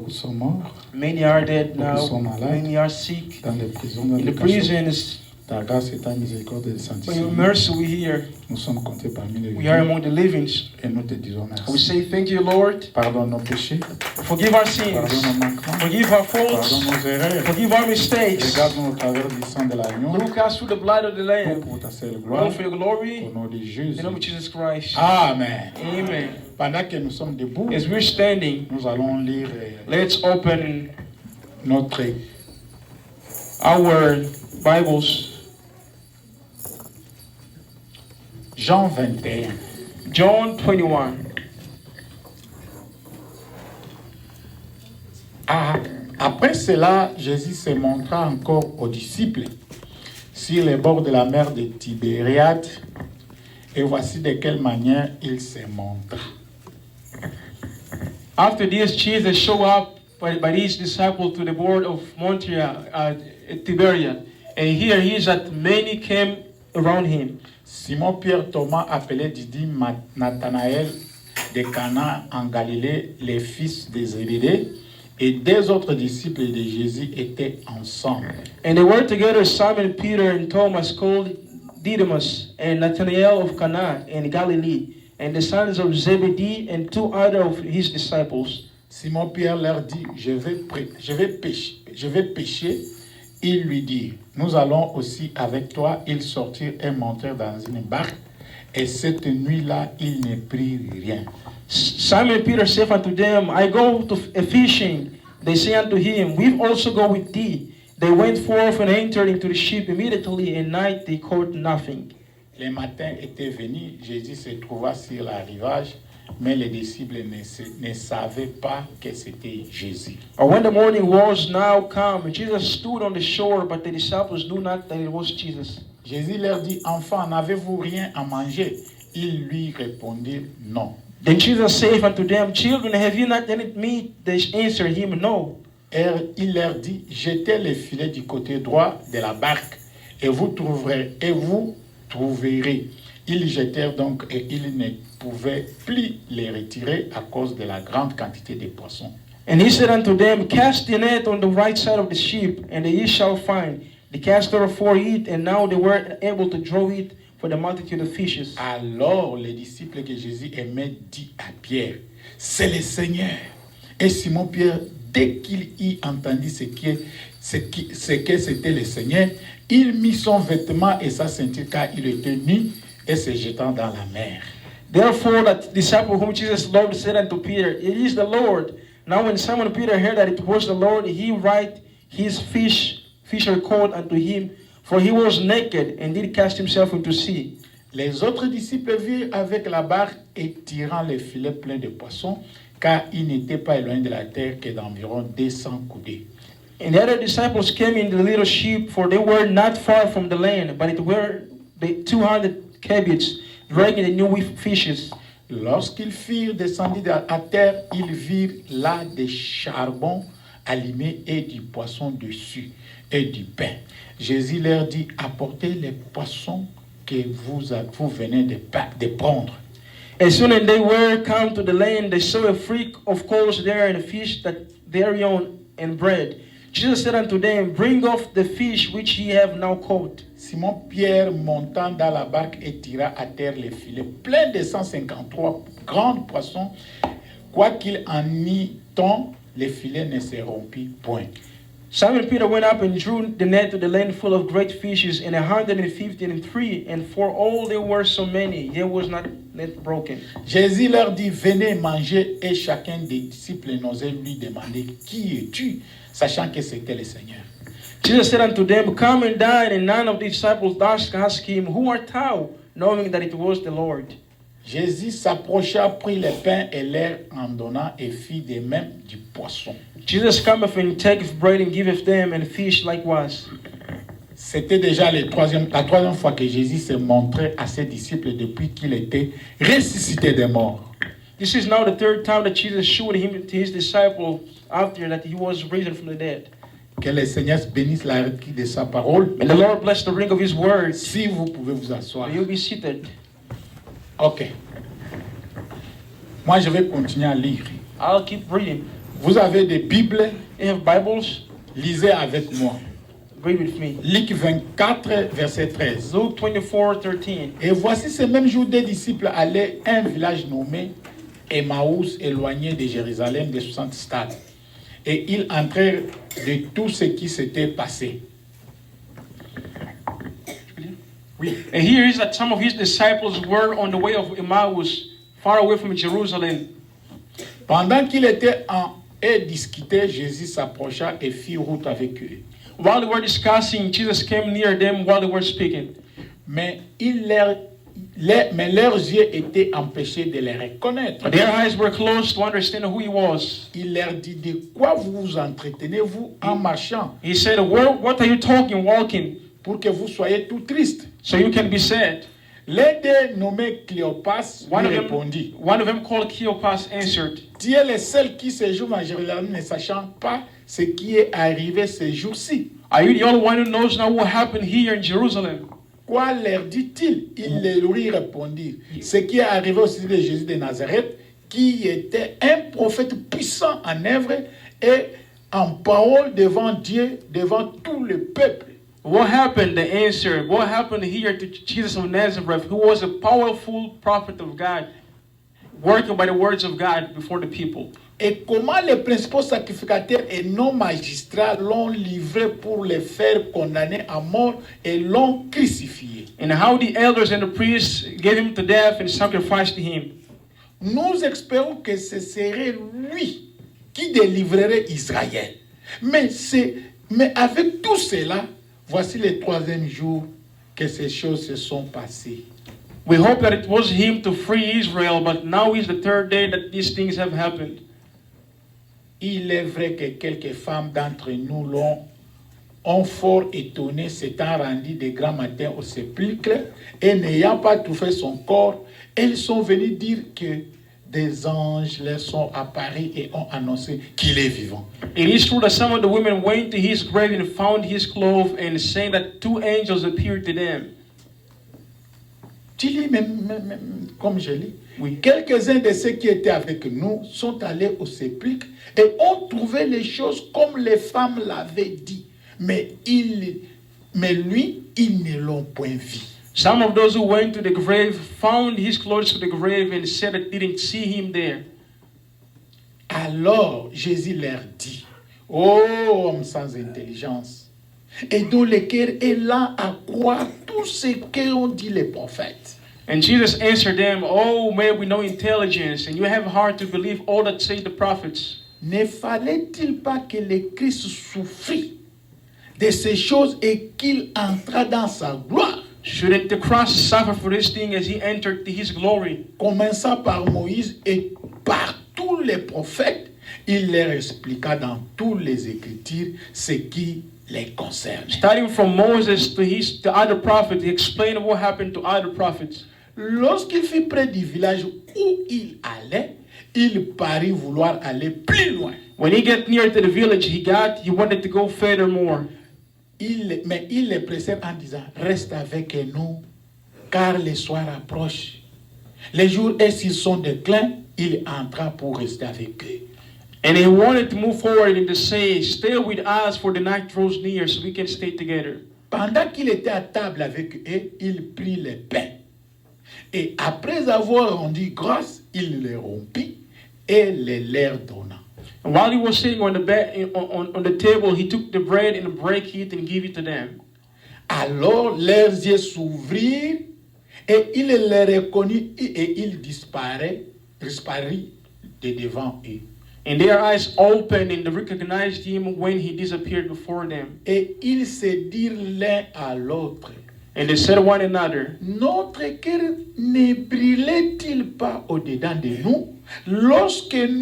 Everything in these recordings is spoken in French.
Beaucoup sont morts. Many are dead Beaucoup now. sont malades. Many are sick. Dans les prisons, dans In les the cachots. prisons, Ta grâce et ta miséricorde et by your Saint-Esprit. mercy we hear. Nous sommes comptés parmi les We are vivants. among the living. Et nous te disons We merci. say thank you, Lord. Pardonne nos péchés. Forgive our Pardonne sins. nos manquements. Forgive our Pardonne faults. nos erreurs. Forgive our mistakes. Regarde-nous au travers du sang de l'agneau. Look us through the blood of the Lamb. Pour ta seule gloire. Lord, for your glory. Au nom de In Jésus. the name of Jesus Christ. Amen. Amen. Pendant que nous sommes debout, As we're standing, nous allons lire let's open notre our Bibles. Jean 21. John 21. Après cela, Jésus se montra encore aux disciples sur les bords de la mer de Tibériade, et voici de quelle manière il se montra. After this, Jesus showed up by his disciples to the board of Tiberias, and here he is that many came around him. Simon-Pierre, Thomas, appelé Didi, Nathanaël de Cana en Galilée, les fils de Zébédée, et deux autres disciples de Jésus étaient ensemble. And they were together Simon Peter and Thomas called Didymus, and Nathanael of Cana in Galilee, and the sons of Zebedee and two other of his disciples. Simon-Pierre leur dit, je vais pêcher. Ils lui dirent, nous allons aussi avec toi. Ils sortirent et montèrent dans une barque, et cette nuit-là, ils ne prirent rien. Simon Peter said unto them, I go to fishing. They say unto him, we also go with thee. They went forth and entered into the ship immediately, and night they caught nothing. Le matin était venu, Jésus se trouva sur le rivage, mais les disciples ne savaient pas que c'était Jésus. Or when the morning was now come, Jesus stood on the shore, but the disciples knew not that it was Jesus. Jésus leur dit, enfants, n'avez-vous rien à manger? Ils lui répondirent, non. Then Jesus said unto them, children, have you not any meat? They answered him, no. Et il leur dit, jetez les filets du côté droit de la barque, et vous trouverez. Ils jetèrent donc, et ils ne pouvaient plus les retirer à cause de la grande quantité de poissons. And he said unto them, cast the net on the right side of the ship, and ye shall find. They cast therefore it, and now they were able to draw it for the multitude of fishes. Alors les disciples que Jésus aimait dit à Pierre, c'est le Seigneur. Et Simon-Pierre, dès qu'il y entendit ce que c'était le Seigneur, il mit son vêtement et sa ceinture car il était nu et se jetant dans la mer. Therefore that disciple whom Jesus loved said unto Peter, it is the Lord. Now when Simon Peter heard that it was the Lord, he right his fisher coat unto him, for he was naked, and did cast himself into sea. Les autres disciples virent avec la barque et tirant les filets pleins de poissons, car ils n'étaient pas éloignés de la terre que d'environ 200 coudées. And the other disciples came in the little ship, for they were not far from the land, but it were the 200 cubits, dragging the new fishes. Lorsqu'ils furent descendus à terre, ils virent là des charbons allumés et du poisson dessus et du pain. Jésus leur dit, apportez les poissons que vous venez de prendre. As soon as they were come to the land, they saw a freak of coals there and a fish that thereon and bread. Jesus said unto them, bring off the fish which ye have now caught. Simon-Pierre montant dans la barque et tira à terre les filets pleins de 153 grands poissons. Quoiqu'il en y tombe, les filets ne se rompirent point. Simon Peter went up and drew the net to the land full of great fishes, and 153, and for all there were so many, there was not net broken. Jésus leur dit, venez manger, et chacun des disciples n'osait lui demander, qui es-tu, sachant que c'était le Seigneur. Jesus said unto them, come and dine, and none of the disciples asked him, who art thou, knowing that it was the Lord. Jésus s'approcha, prit le pain et leur en donna, et fit de même du poisson. Jesus cometh and taketh bread and giveth them, and fish likewise. C'était déjà la troisième fois que Jésus se montrait à ses disciples depuis qu'il était ressuscité des morts. This is now the third time that Jesus showed him to his disciples after that he was risen from the dead. Que le Seigneur bénisse la lecture de sa parole. And the Lord bless the ring of his words. Si vous pouvez vous asseoir. You'll be seated. Ok. Moi, je vais continuer à lire. I'll keep reading. Vous avez des Bibles, You have Bibles? lisez avec moi. Read with me. Luc 24, verset 13. Luke 24:13. Et voici ce même jour, des disciples allaient à un village nommé Emmaüs, éloigné de Jérusalem de 60 stades. Et ils entrèrent de tout ce qui s'était passé. Oui. And here is that some of his disciples were on the way of Emmaus, far away from Jerusalem. Pendant qu'ils étaient et discutaient, Jésus s'approcha et fit route avec eux. While they were discussing, Jesus came near them while they were speaking. Mais leurs yeux étaient empêchés de les reconnaître. Their eyes were closed to understand who he was. Il leur dit, de quoi vous vous entretenez-vous en marchant, He said, what are you talking, walking, pour que vous soyez tout tristes? so you can be sad? L'un d'eux, nommé Cléopas, One lui of répondit, them called Cleopas answered, tu es le seul qui séjourne à Jérusalem ne sachant pas ce qui est arrivé ces jours-ci. are you the only one who knows now what happened here in Jerusalem? Quoi leur dit-il? Ils lui répondirent, ce qui est arrivé au sujet de Jésus de Nazareth, qui était un prophète puissant en œuvre et en parole devant Dieu, devant tout le peuple. What happened? They answered, what happened here to Jesus of Nazareth, who was a powerful prophet of God, working by the words of God before the people? Et comment les principaux sacrificateurs et non magistrats l'ont livré pour le faire condamner à mort et l'ont crucifié. And how the elders and the priests gave him to death and sacrificed him. Nous espérons que ce serait lui qui délivrerait Israël. Mais avec tout cela, voici le troisième jour que ces choses se sont passées. We hope that it was him to free Israel, but now is the third day that these things have happened. Il est vrai que quelques femmes d'entre nous ont fort étonné, s'étant rendues de grand matin au sépulcre et n'ayant pas trouvé son corps, elles sont venues dire que des anges leur sont apparus et ont annoncé qu'il est vivant. It is true that some of the women went to his grave and found his clothes and saying that two angels appeared to them. Tu lis même comme je lis. Oui. Quelques-uns de ceux qui étaient avec nous sont allés au sépulcre et ont trouvé les choses comme les femmes l'avaient dit. Mais lui, ils ne l'ont point vu. Some of those who went to the grave found his clothes to the grave and said that they didn't see him there. Alors Jésus leur dit, ô homme sans intelligence, et dont le cœur est lent à croire tout ce qu'ont dit les prophètes. And Jesus answered them, oh, man, we know intelligence, and you have heart to believe all that say the prophets. Ne fallait-il pas que le Christ souffrit de ces choses et qu'il entra dans sa gloire? Shouldn't the cross suffer for this thing as he entered his glory? Commençant par Moïse et par tous les prophètes, il leur expliqua dans toutes les Écritures ce qui les concerne. Starting from Moses to other prophets, he explained what happened to other prophets. Lorsqu'il fut près du village où il allait, il parut vouloir aller plus loin. When he got near to the village, he wanted to go further more. Mais il les pressait en disant, reste avec nous, car le soir approche. Les jours et s'ils sont déclins, il entra pour rester avec eux. And he wanted to move forward and to say, stay with us for the night draws near so we can stay together. Pendant qu'il était à table avec eux, il prit le pain. Et après avoir rendu grâce, il les rompit et les leur donna. And while he was sitting on the table, he took the bread and broke it and gave it to them. Alors leurs yeux s'ouvrirent et il les reconnut et il disparut de devant eux. And their eyes opened and they recognized him when he disappeared before them. Et ils se dirent l'un à l'autre, And they said to one another, notre cœur ne brûlait-il pas au-dedans de nous lorsqu'il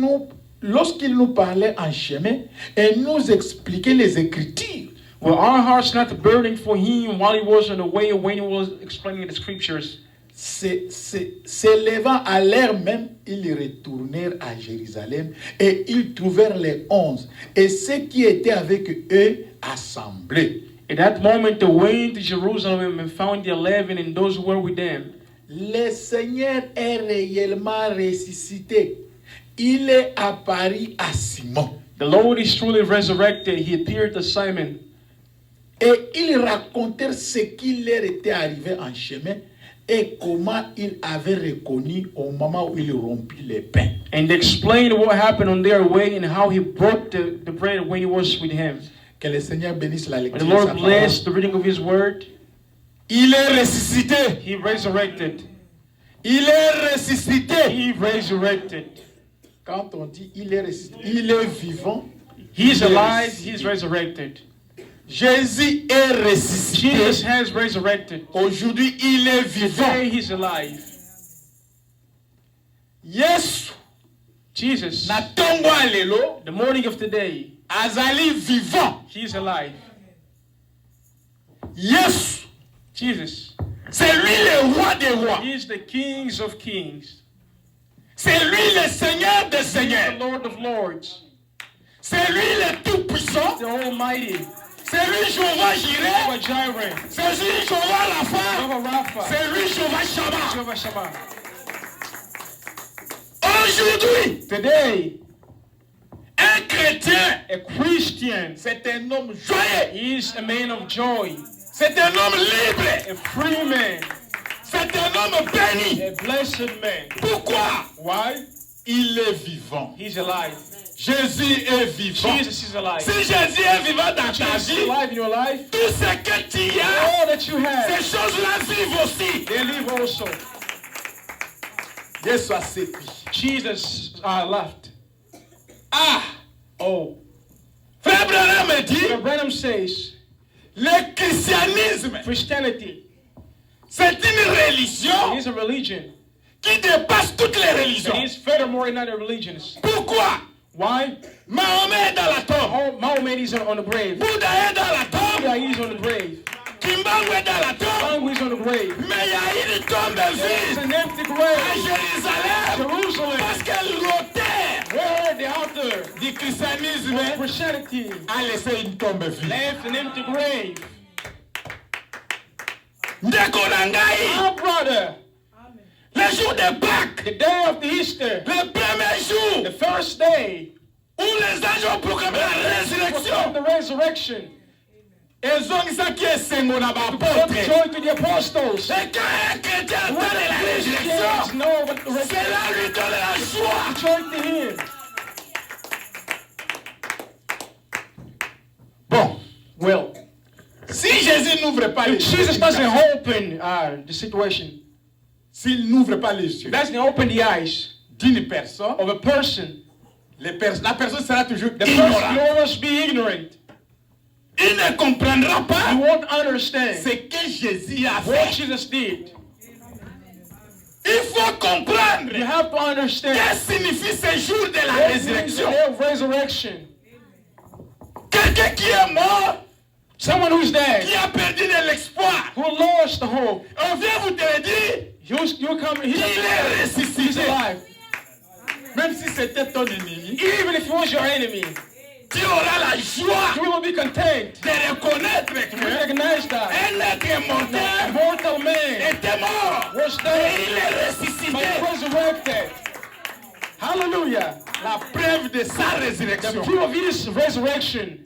nous parlait en chemin et nous expliquait les Écritures? were our hearts not burning for him while he was on the way when he was explaining the scriptures? S'élevant à l'heure même, ils retournèrent à Jérusalem et ils trouvèrent les 11 et ceux qui étaient avec eux assemblés. At that moment, they went to Jerusalem and found the 11 and those who were with them. Le Seigneur est réellement ressuscité il est apparu à Simon. The Lord is truly resurrected. He appeared to Simon. Et ils racontèrent ce qui leur était arrivé en chemin et comment il avait reconnu au moment où il rompit les pains. And explained what happened on their way and how he broke the bread when he was with him. Que le Seigneur bénisse la And lecture the de sa Lord parole. blessed the reading of his word. Il est ressuscité. He resurrected. Il est ressuscité. He resurrected. Quand on dit il est ressuscité, il est vivant. He's Il est alive. ressuscité. He's resurrected. Jésus est ressuscité. Jesus has resurrected. Aujourd'hui, il est vivant. Today he's alive. Yesu Jesus, na tongo alelo the morning of today, azali vivant. he's alive. Yesu, Jesus, c'est lui le roi des rois. he is the King of kings. C'est lui le Seigneur des He's the seigneurs. Lord of lords. C'est lui le tout-puissant. The Almighty. C'est lui Jéhovah Jireh. Jehovah Jireh. C'est lui Jéhovah Rapha. Jehovah Rapha. C'est lui Jéhovah Shammah. Jehovah Shammah. Aujourd'hui, Today, un chrétien, a Christian c'est un homme joyeux. is a man of joy, C'est un homme libre. a free man, C'est un homme béni. a blessed man. Pourquoi? Why? Il est vivant. He's alive. Jésus est vivant. Jesus is alive. Si Jésus est vivant dans ta Jesus is vie, alive in your life. tout ce que tu as, All that you have, ces choses-là vivent aussi. they live also. Dieu soit séduit. Jesus left. Ah, Oh, Frère Branham me dit, Brother Branham says le christianisme, Christianity c'est une religion is a religion. qui dépasse toutes les It religions. is furthermore in other religions. Pourquoi? Why? Mahomet est dans la tombe. Mahomet is on the grave. Bouddha est dans la tombe. Buddha is on the grave. Kimbangu est dans la tombe. Bangu is on the grave. Mais il y a une tombe It's vide an empty à grave. Jérusalem. Jerusalem, Parce que l'auteur where the author du christianisme of Christianity a laissé une tombe vide. left an empty grave. Ndeko na ngai, Our brother, le jour de Pâques, the day of the Easter, le premier jour the first day où les anges ont proclamé la of résurrection, the resurrection, ezongisaki esengo na brought baapôtre. joy to the apostles. Et quand un chrétien When entend de la the Christians résurrection, know about the resurrection, cela lui donne la joie. joy to him. Bon, Well, si Jésus n'ouvre pas les if Jesus doesn't open the situation, s'il n'ouvre pas les yeux doesn't open the eyes d'une personne, of a person, la personne sera toujours the person will ignorante. always be ignorant. Il ne comprendra You pas won't understand ce que Jésus a what fait. Jesus did. Il faut comprendre You have to understand qu'est-ce que signifie ce jour de la what is the résurrection. day of resurrection. Quelqu'un qui est mort, Someone who's dead, qui a perdu de l'espoir. who lost the hope, On vient vous te dire, you come, il est he's ressuscité. alive. Même si c'était ton ennemi, Even if he was your enemy, tu auras la joie you will be content de reconnaître to que recognize that un être a mortel mortal man était mort. was Et dead il est but ressuscité. resurrected. Hallelujah. La preuve de sa The résurrection. proof of his resurrection.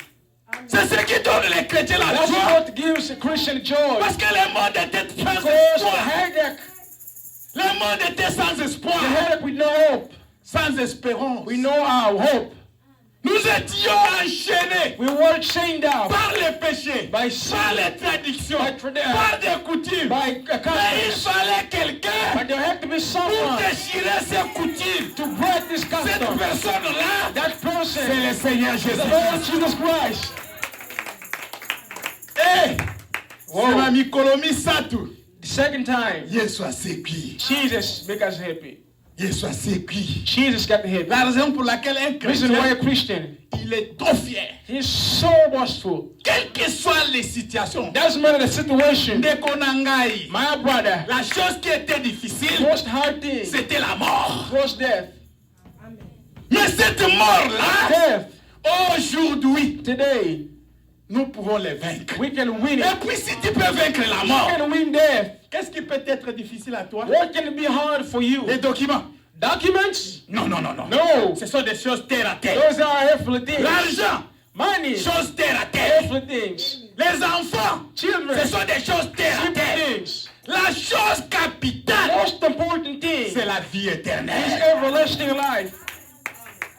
C'est ce qui donne les chrétiens la That's joie. what gives a Christian joy. Parce que le monde était sans Because the espoir. headache, Le monde était sans the espoir. headache with no hope. Sans espérance. We know our hope. Nous étions enchaînés We were chained up par les péchés, by par sin, les traditions, by tradition, par des coutumes. by Mais il customs. fallait quelqu'un But there had to be pour someone déchirer ces coutumes. to break this Cette custom. personne-là, That c'est person, le Seigneur the Jésus. Lord Jesus Christ. Et Wow. c'est ma Mikolomi Satu. The second time, Yesu asécuit. Jesus make us happy. Yesu asécuit. Jesus got the happy. La raison pour laquelle un Reason why chrétien, a Christian, il est trop fier. he's so boastful. Quelles que soient les situations. Doesn't matter the situation. Ndeko na ngai, My brother, la chose qui était the difficile, most hard thing c'était la mort. was death. Mais cette mort-là, Death, aujourd'hui, today, nous pouvons les vaincre. we can win Et it. puis si tu peux vaincre la We mort, can win death. qu'est-ce qui peut être difficile à toi? What can be hard for you? Les documents. Documents? Non, non, non, non. No. Ce sont des choses terre à terre. Those are earthly things. L'argent, Money. choses terre à terre. Earthly things. Les enfants, Children. ce sont des choses terre à Simple terre. things. La chose capitale, Most important thing c'est la vie is éternelle. everlasting life.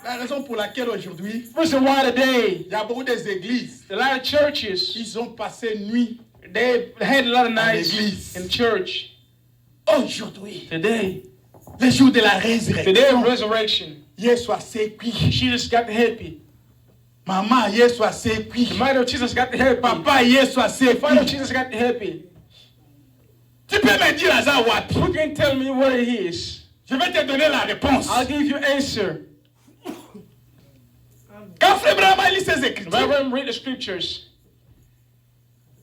La raison pour laquelle aujourd'hui, Reason why today, il y a beaucoup des églises, a lot of churches, ils ont passé nuit. they had a lot of À nights l'église. in church. Aujourd'hui, Today, le jour de la the day of résurrection, resurrection, Yesu asekwi. Jesus got happy. Maman, Yesu asekwi. The mother of Jesus got happy. Papa, Yesu The father of asekwi. Jesus got happy. Tu peux me dire à ça wapi? Who can tell me what it is? Je vais te donner la réponse. I'll give you answer. Quand Frère Branham lit ses écritures, Reverend, read the scriptures.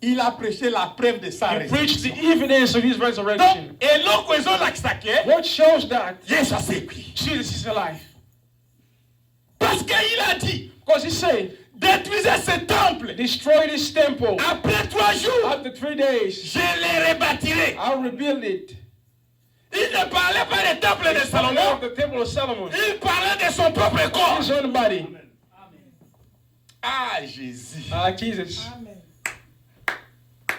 il a prêché la preuve de sa He preached the résurrection. evidence of his Donc, resurrection. et l'autre raison là qui s'acquiert, What shows that Yesu asekwi. Jesus is alive? Parce qu'il a dit, Because he said, détruisez ce temple. destroy this temple. Après 3 jours, After 3 days, je le rebâtirai. I'll rebuild it. Il ne parlait pas du temple de Of Salomon. the temple of Solomon. Il parlait de son propre corps. His own body. Ah, Jésus. Jesus.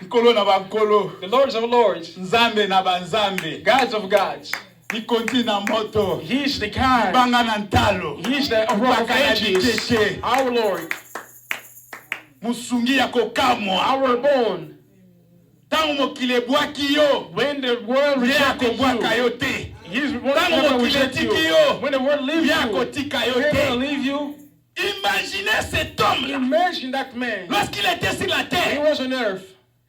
Nkolo na bankolo. The Lords of Lords. Nzambe na banzambe. Gods of gods. Ikonti na moto. He's the God. Banga na ntalo. He's the rock of Mpaka ya ages. dikeke. Our Lord. Musungi ya kokamwa. Our born. Tango mokili ebwaki yo. When the world Ye rejected akobwaka you. yo te. He's Tango never mokili reject you. etiki yo. When the world leaves Ye you, akotika yo he's gonna te. leave you. Imaginez cet homme-là. Imagine that man. Lorsqu'il était sur la He terre, was on earth.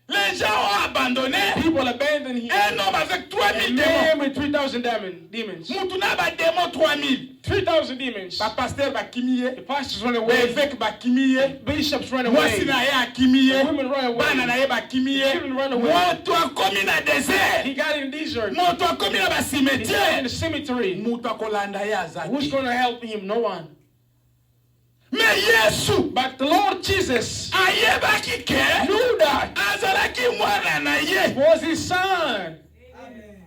les gens ont abandonné People abandoned him. un homme avec 3000 A démons. man with 3,000 demons. Mutu na ba démons 3000. 3,000 demons. Ba pasteur bakimi ye. The pastors run Ba away. évêque bakimi ye. Bishops run Mwasi away. na ye akimi ye. The women run Bana na away. ye bakimi ye. Children run away. Moto akomi na désert. He got in the desert. Moto akomi na ba He's in cimetière. the cemetery. Mutu akolanda ye aza Who's te. going to help him? No one. Mais Yesu But the Lord Jesus ayebaki ke knew that azalaki mwana na ye was his son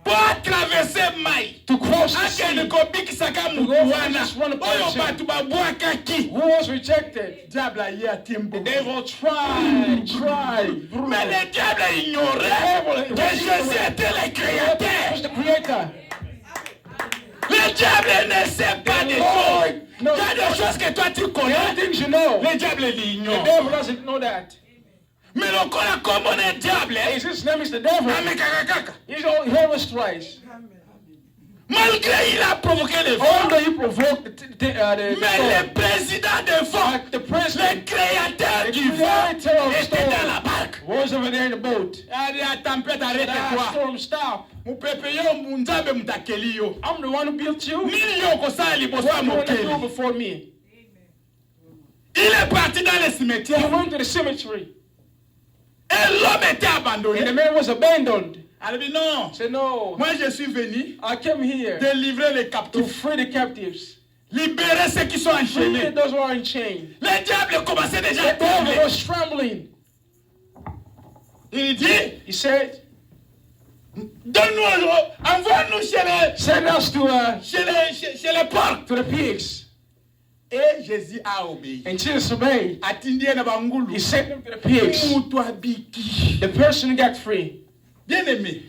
po atraverse mai. to cross the Akende sea. kobikisaka mutu wana. Oyo bato babwakaki. Who was rejected? Diable aye atie The mbongo. devil tried. Mais le diable ignorait que Jésus était le He créateur. was the creator. Le diable ne sait pas des choses. Il y a des choses que toi tu The connais. only things you know, Le diable the l'ignore. devil doesn't know that. Mais lokola kombo na diable, His name is the devil. amekaka kaka. He always tries. Malgré il a provoqué le vent. Although he provoked the Mais le storm, président des vents, but the le president créateur du vent, creator of était dans storm la barque. was over there in the boat. Il a dit à tempête, That arrête-toi. storm stop. Mupepe yo munzambe mutakeli yo. I'm the one who built you. Nini yo kosala liboso What ya do you want to do mokeli? before me? Il est parti dans le He cimetière. went to the cemetery. Et l'homme était And the abandonné. man was abandoned. Elle dit non. He said, no, Moi je suis venu I came here délivrer les to captifs. free the captives. Libérer ceux qui sont Free enchaînés. those who are in chains. Le diable commençait déjà à The devil trembler. was trembling. Il dit, He said, donne-nous, envoie-nous send us chez les porcs. to the pigs. Et Jésus a obéi. And Jesus obeyed. Atindie na bangulu. He sent them to the pigs. Mutu abiki. The person got free. Bien aimé.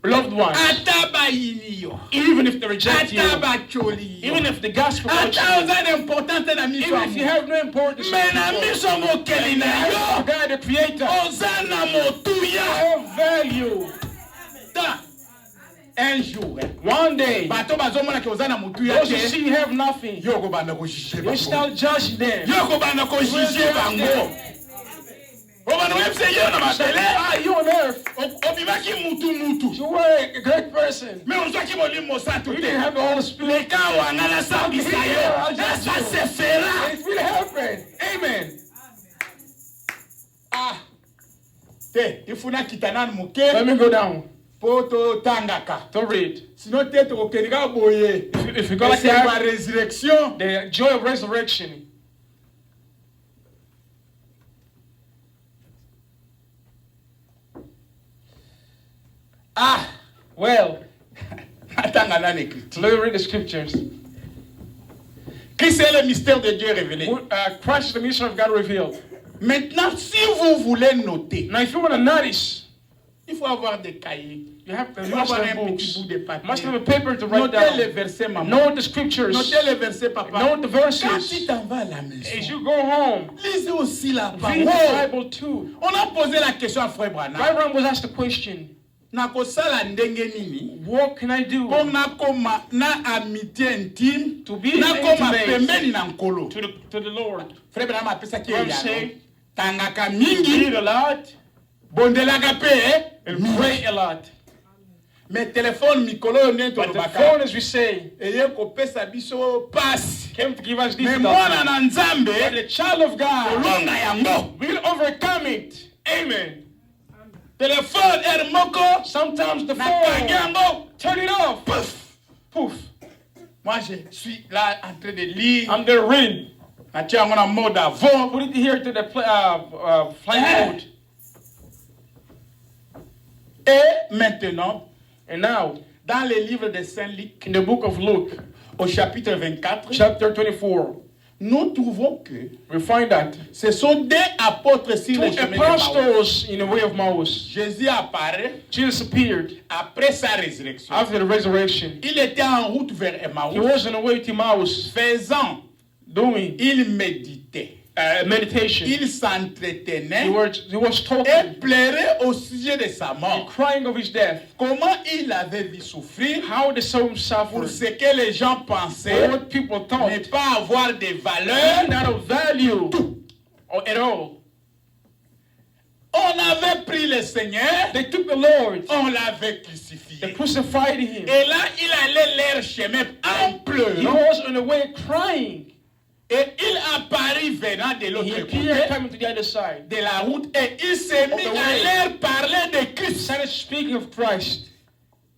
Loved ones. Ata bayini yo. Even if they reject you. Ata bacholi yo. Even if the gospel Ata hurts oza d'importance na you. miso Even if you amu. have no importance. Mais na to miso mokeli na people. yo. God, the creator, Oza na motuya. have value. Ta. Un jour. One day, Bato bazomona ke oza na motuya those who te. see you have nothing, Yo kobanda kojije you bango. start judging them. Yo kobanda kojije bango. Obanda wepse yo na mabele. Ah, you on earth, Obimaki mutu. you were a great person. Mais ozwaki molimo sato You te. didn't have the Holy Spirit. Leka wanga na sambisa yo. Ça se fera. It's really happened. Amen. Ah. Te, ifuna kitana muke. Let me go down Poto tangaka. to read. Sinon te tokendika boye. If you go like C'est la that, résurrection. the joy of resurrection. Ah. Well, natanga dans l'écriture. Let me read the scriptures. Christ est le mystère de Dieu révélé. Christ is the mystery of God revealed. Maintenant, si vous voulez noter, Now, if you want to notice, il faut avoir des cahiers. you have to Il faut avoir un books. petit bout de papier. Must have a paper to write Notez les down. versets, maman. Know the scriptures. Notez les versets, papa. Know the Quand tu verses. t'en vas à la As maison, you go home, lisez aussi la read the parole. Bible too. On a posé la question à Frère Branham. Abraham was asked the question, Nakosala ndenge nini? what can I do Pour nakoma na amitié intime, to be nakoma intimate pembeni na nkolo. to the Lord? Frère Branham apesa ki I'm yano. saying, Tangaka read mingi, a lot bondelaka pe, and pray a lot. mais téléphone mikolo yo nde But the tolobaka. phone, as we say, Eye kopesa biso pasi. came to give us Mais mwana difficulty. na But Nzambe, the child of God kolonga yango. will overcome it. Amen. Téléphone er moko, Sometimes the na phone, yango. turn it off. Pouf. Poof. Moi, je suis là en train de lire. I'm there reading. Natia yango na mode avant. Put it here to the flight mode. Et maintenant, And now, dans le livre de Saint Luc, in the book of Luke, au chapitre 24, chapter 24, nous trouvons que we find that ce sont des apôtres sur two le chemin de Maouas. apostles in the way of Maus, Jésus apparaît Jesus appeared après sa résurrection. after the resurrection. Il était en route vers He Emmaüs, was on the way to Maus faisant, doing il méditait, meditation. il s'entretenait He was et talking, pleurait au sujet de sa mort. crying of his death, Comment il avait vu souffrir how the soul pour suffered, ce que les gens for pensaient what people ne thought, pas avoir de valeur. not of value or at all. On avait pris le Seigneur, They took the Lord, on l'avait they crucifié. crucified him. Et là, il allait leur chemin en He pleurant. was on the way crying. Et il apparut venant de He l'autre appeared côté coming to the other side. de la route et il s'est mis the à way. leur parler de He Christ. started speaking of Christ.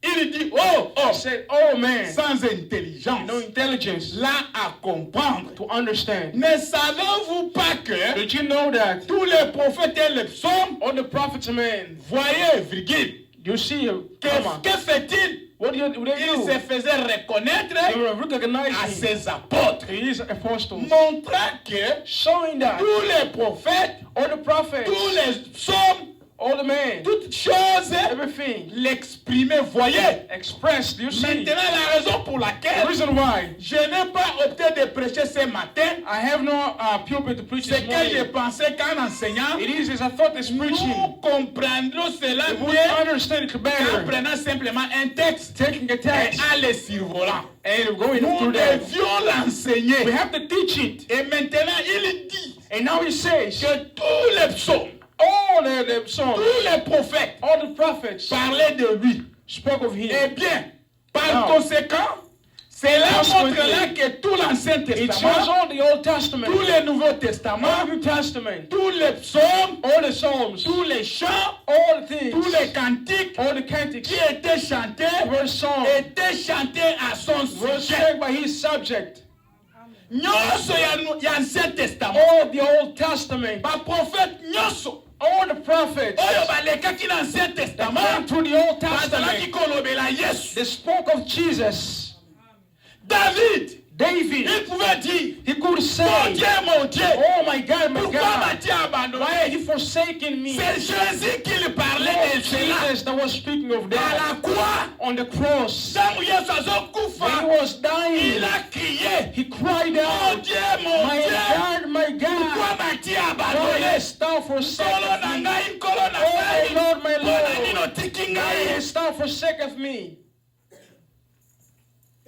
Il dit, oh, He oh, said, oh man, sans intelligence, no intelligence là à comprendre. to understand. Ne savez-vous pas que Did you know that tous les prophètes et les psaumes, all the prophets, man, voyez, virgule, you see, que, come on, que fait-il? what do they Il se do? faisait reconnaître They were à recognizing ses apôtres, his apostles, montrant que showing that tous les prophètes, all the prophets, tous les psaumes, all the men, toutes choses everything l'exprimaient. Voyez. expressed, you see. Maintenant, la raison pour The laquelle reason why je n'ai pas opté de prêcher ce matin, I have no pulpit to preach c'est this que je morning. pensais qu'en enseignant, It is as I thought this preaching, nous comprendrons cela we would mieux understand it qu'en better. prenant simplement un texte Taking a et text en le survolant. and going Nous through that. devions l'enseigner. We have to teach it. Et maintenant, il dit And now he says, que tous les psaumes, all the songs, tous les prophètes all the prophets parlaient de lui. spoke of him. Eh bien, par Now, conséquent, cela consequently, montre là que tout l'Ancien It shows Testament, all the Old Testament, tous les Nouveaux all Testaments, the New Testament, tous les psaumes, all the Psalms, tous les chants, all the things, tous les cantiques all the cantics, qui étaient chantés, were sung, étaient chantés à son were sujet. sang by his subject. Nyonso ya Ancien Testament, All the Old Testament, baprophète nyonso all the prophets, oyo balekaki na Ancien that Testament went through the Old bazalaki Testament, kolobela Yesu. they spoke of Jesus. David, David, il pouvait dire, he could mon say, Dieu, mon Dieu, oh my God, pourquoi m'as-tu why abandonné? have you forsaken me? C'est Jésus qui parlait Lord de cela Jesus that was speaking of à that la croix. on the cross. Ntango Yesu When he azokufa, was dying, il a crié, he cried mon out, Dieu, mon my Dieu, God, pourquoi God, m'as-tu why abandonné? hast thou Nkolo forsaken na me? ngai, nkolo na Oh ngai, my Lord, my mpona nini Lord, otiki why ngai? hast thou forsaken me?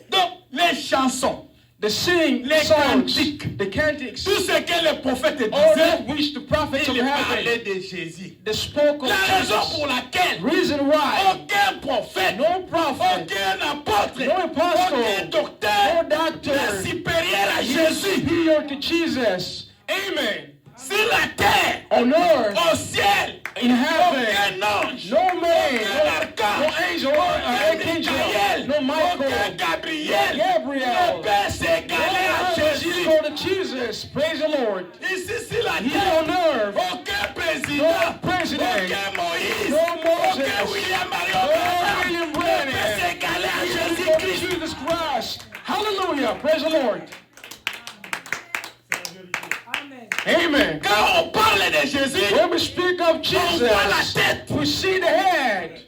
Donc, les chansons, The sing, Les songs, cantiques. the cantics, tout ce que les prophètes all disaient, that which the prophets of ils heaven, parlaient de Jésus. they spoke of La raison Jesus. pour laquelle Reason why aucun prophète, no prophet, aucun apôtre, no apostle, aucun docteur no doctor n'est supérieur à is Jésus. superior to Jesus. Amen. Sur la terre, On earth, au ciel, in heaven, aucun ange, no man, aucun no archange, angel, aucun archangel, Michael, no aucun Michael, Gabriel Gabriel, ne peut s'égaler à no Jésus. equal to Jesus. Praise the Lord. Ici sur la Here terre, on earth, aucun président, no president, aucun Moïse, no Moses, aucun William no Marion William ne peut Branham, s'égaler à no Jésus-Christ. Hallelujah. Praise the Lord. Amen. Quand on parle de Jésus, When we speak of on voit la Jesus, tête. we see the head.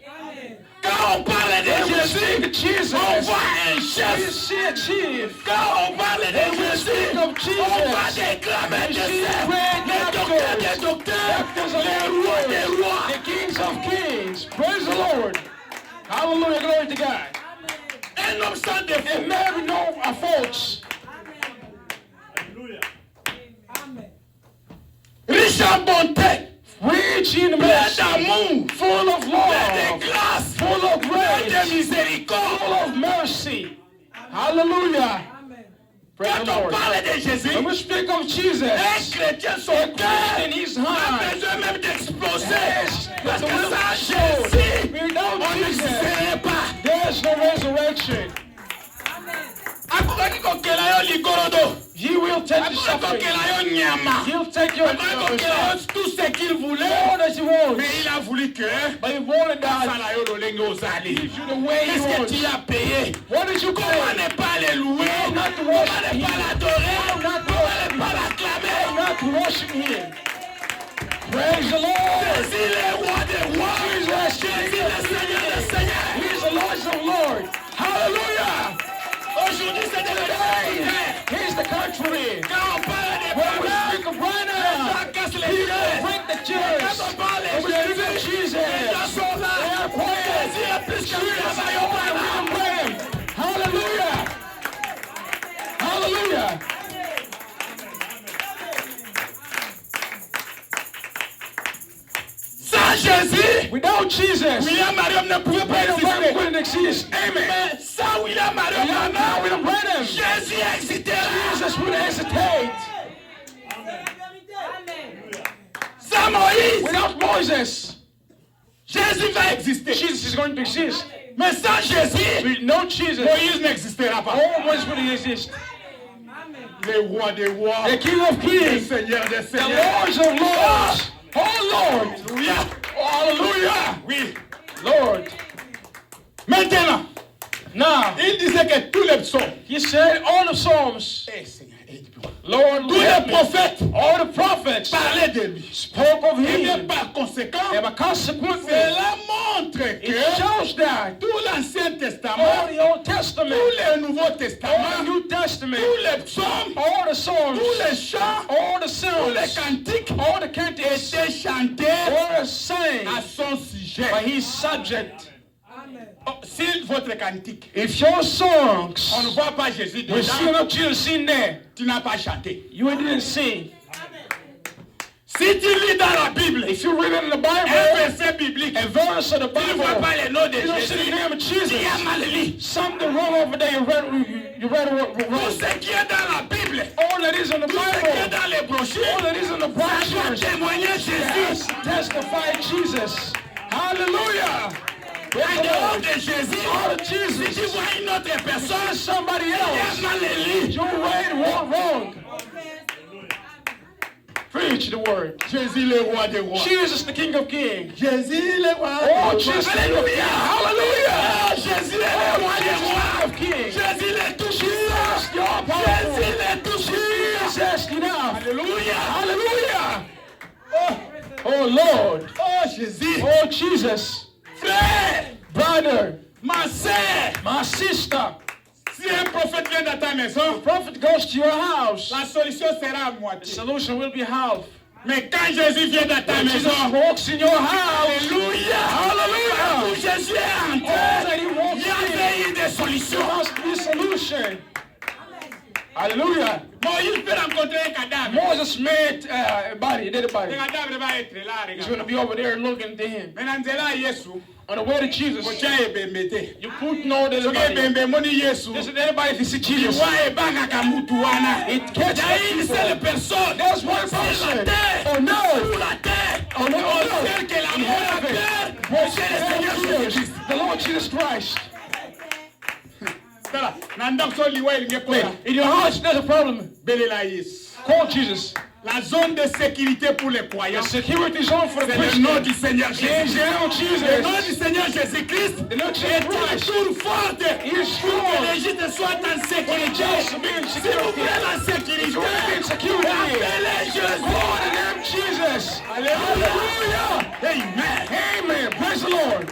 Quand on parle de When we speak Jésus, of Jesus, on voit un we chef. see a chief. Quand on parle de When we Jésus, speak of on va Jesus, déclamer we de see ça. great Les docteurs des doctors, docteurs, doctors of les rois des the rois. the kings of kings. Praise the Lord. Hallelujah. Glory to God. Un homme sans And défaut. never know our faults. Riche en bonté, Rich in plein mercy, d'amour, full of plein love, de grâce, full of plein de grace, miséricorde. full of mercy. Hallelujah. Praise Quand the on Lord. parle de Jésus, When we speak of un Jesus, chrétien, son cœur in his a heart, besoin même d'exploser. yes, Parce the que will sans of soul, Jésus, without on Jesus, n'existerait pas. there's no resurrection. Akokaki kokela yo ligorodo. He will take the Akokaki suffering. kokela yo nyama. He'll take your Akokaki kokela yo tout ce qu'il all voulait. that he wants. Mais il a voulu que But he wanted that asala yo lolenge ozali. gives you the way he Qu'est-ce que wants. tu as payé? What did you Comment pay? ne pas le louer? Not to Comment worship ne pas him. l'adorer? Not to Comment worship ne pas him. l'acclamer? Not to worship him. Praise the Lord. Jésus le roi des rois. Jesus, Jésus le Seigneur des seigneurs. He is the Lord of Lords. Hallelujah. Aujourd'hui c'est de la He's the contrary. Quand on parle des When we problèmes, speak of right les gens now, cassent les people chaises. break the Quand chairs. on parle When we de speak of Jésus, les gens Jesus, sont là. they are quiet. Jésus est plus que Jesus, le royaume. Hallelujah. Hallelujah. Sans Jésus, Without Jesus, William Mariam ne pouvait pas William Branham exister. couldn't exist. Amen. Mais sans William Mariam, Now William Branham, Jésus existera. Jesus would hesitate. Sans Moïse, Without Moses, Jésus va exister. Jesus is going to exist. Mais sans Jésus, With no Jesus, Moïse n'existera pas. no Moses would exist. Le roi des rois, The King of le Kings, Seigneur des the seigneurs. Lords of Lords. Oh Lord, Alléluia. hallelujah. Oui. Lord. Maintenant, Now, il disait que tous les psaumes, he said all the Psalms, eh, Seigneur, aide-moi. Lord, Tous les help me. prophètes All the prophets parlaient de lui. spoke of Et bien him. par conséquent, And consequently, cela montre it que shows that tout l'Ancien all Testament, the Old Testament, tout le Nouveau all the Testament, New Testament, tous les psaumes, all the songs, tous les chants, all the tous les songs, cantiques all the cantics, étaient chantés all the sang à son sujet. by his subject. Oh, si votre cantique, If your songs, on ne voit pas Jésus we see dedans, not Jesus in there, tu n'as pas chanté. you didn't sing. Si tu lis dans la Bible, If you read it in the un Bible, verset biblique, a verse of the tu ne vois Bible, pas le nom de you don't see the Jésus, name of tu as Jesus. mal lu. Something wrong over there. You read it Tout wrong. ce qui est dans la Bible, All that is in the tout ce qui est Bible, dans les all brochures, that is in the ça doit brochures, témoigner Jésus. yes, testify Jesus. Hallelujah. En dehors de Jésus, All of si Jesus. tu vois une autre personne, Somebody tu as else. mal lu. You read wrong. Preach the word. Jésus le roi des rois. Jesus, the King of Kings. Jésus le roi des Oh, rois. Jesus. Alléluia. Hallelujah. Oh, Jésus le roi des rois. Of Kings. Jésus le tout puissant. You're powerful. Jésus le tout puissant. Jesus, enough. Alléluia. Hallelujah. Oh, Oh, Lord. oh, Jésus. Oh, Jesus. Frère, Brother, ma sœur, my sister, si un prophète vient dans ta maison, prophet goes to your house. la solution sera à The moitié. solution will be half. Mais quand Jésus vient dans ta When Jesus maison, walks in your house, Alléluia. Hallelujah. Où Jésus est all entré, that he walks il y avait eu des there solutions. must be solution. Hallelujah. Moïse peut rencontrer un cadavre. Moses met a body, a dead Le body. cadavre va être là, He's regarde. going to be over there looking to him. Mais dans nzela ya Yesu, On the way to Jesus, kotia ebembe te. you put no dead Soki body. ebembe emoni Yesu, Listen, anybody if you see Jesus, iwa ebangaka mutu wana. it Il y catches a une seule people. personne There's one sur la person. terre, Oh no. sur la terre, Oh no. au-dessus que la In mort a heaven. peur, c'est le Seigneur Jésus-Christ. The Lord Jesus Christ. Tala, na ndako so liwa elingi Wait, ekola, in your house, there's a problem. belela Yesu. Call Jesus. La zone de sécurité pour les The croyants, security zone for the c'est le Christians. nom du Seigneur Is Jésus. the name of Le nom Jesus. du Seigneur Jésus-Christ The name of est Jesus Christ. toujours forte He is pour que strong. l'Égypte soit en sécurité. Just be in S'il vous security. plaît, la sécurité. Be in security. Appelez Jésus. Call the name of Jesus. Alléluia. Amen. Amen. Praise the Lord.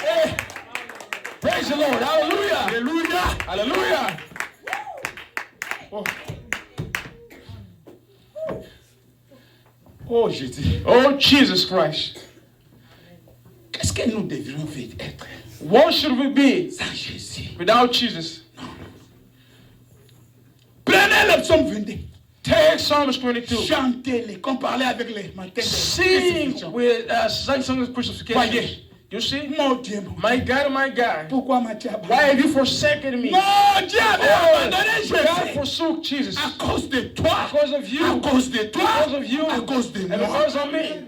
Praise the Lord. Hallelujah. Alléluia. Hallelujah. Oh Jésus. Oh, Jesus Christ. Qu'est-ce que nous devrions être What should we be sans Jésus? without Jesus? Prenez le psaume 22. Take Psalms 22. Chantez-les, comme parler avec les matins. Sing with sing songs of crucifixion. Voyez. You see? Mon Dieu, mon My God, my God. pourquoi m'as-tu Why abandonné? have you forsaken me? Mon Dieu avait abandonné God Jésus. forsook Jesus. À cause de toi. Because of you. À cause de toi. Because of you. À cause de And moi. because of me.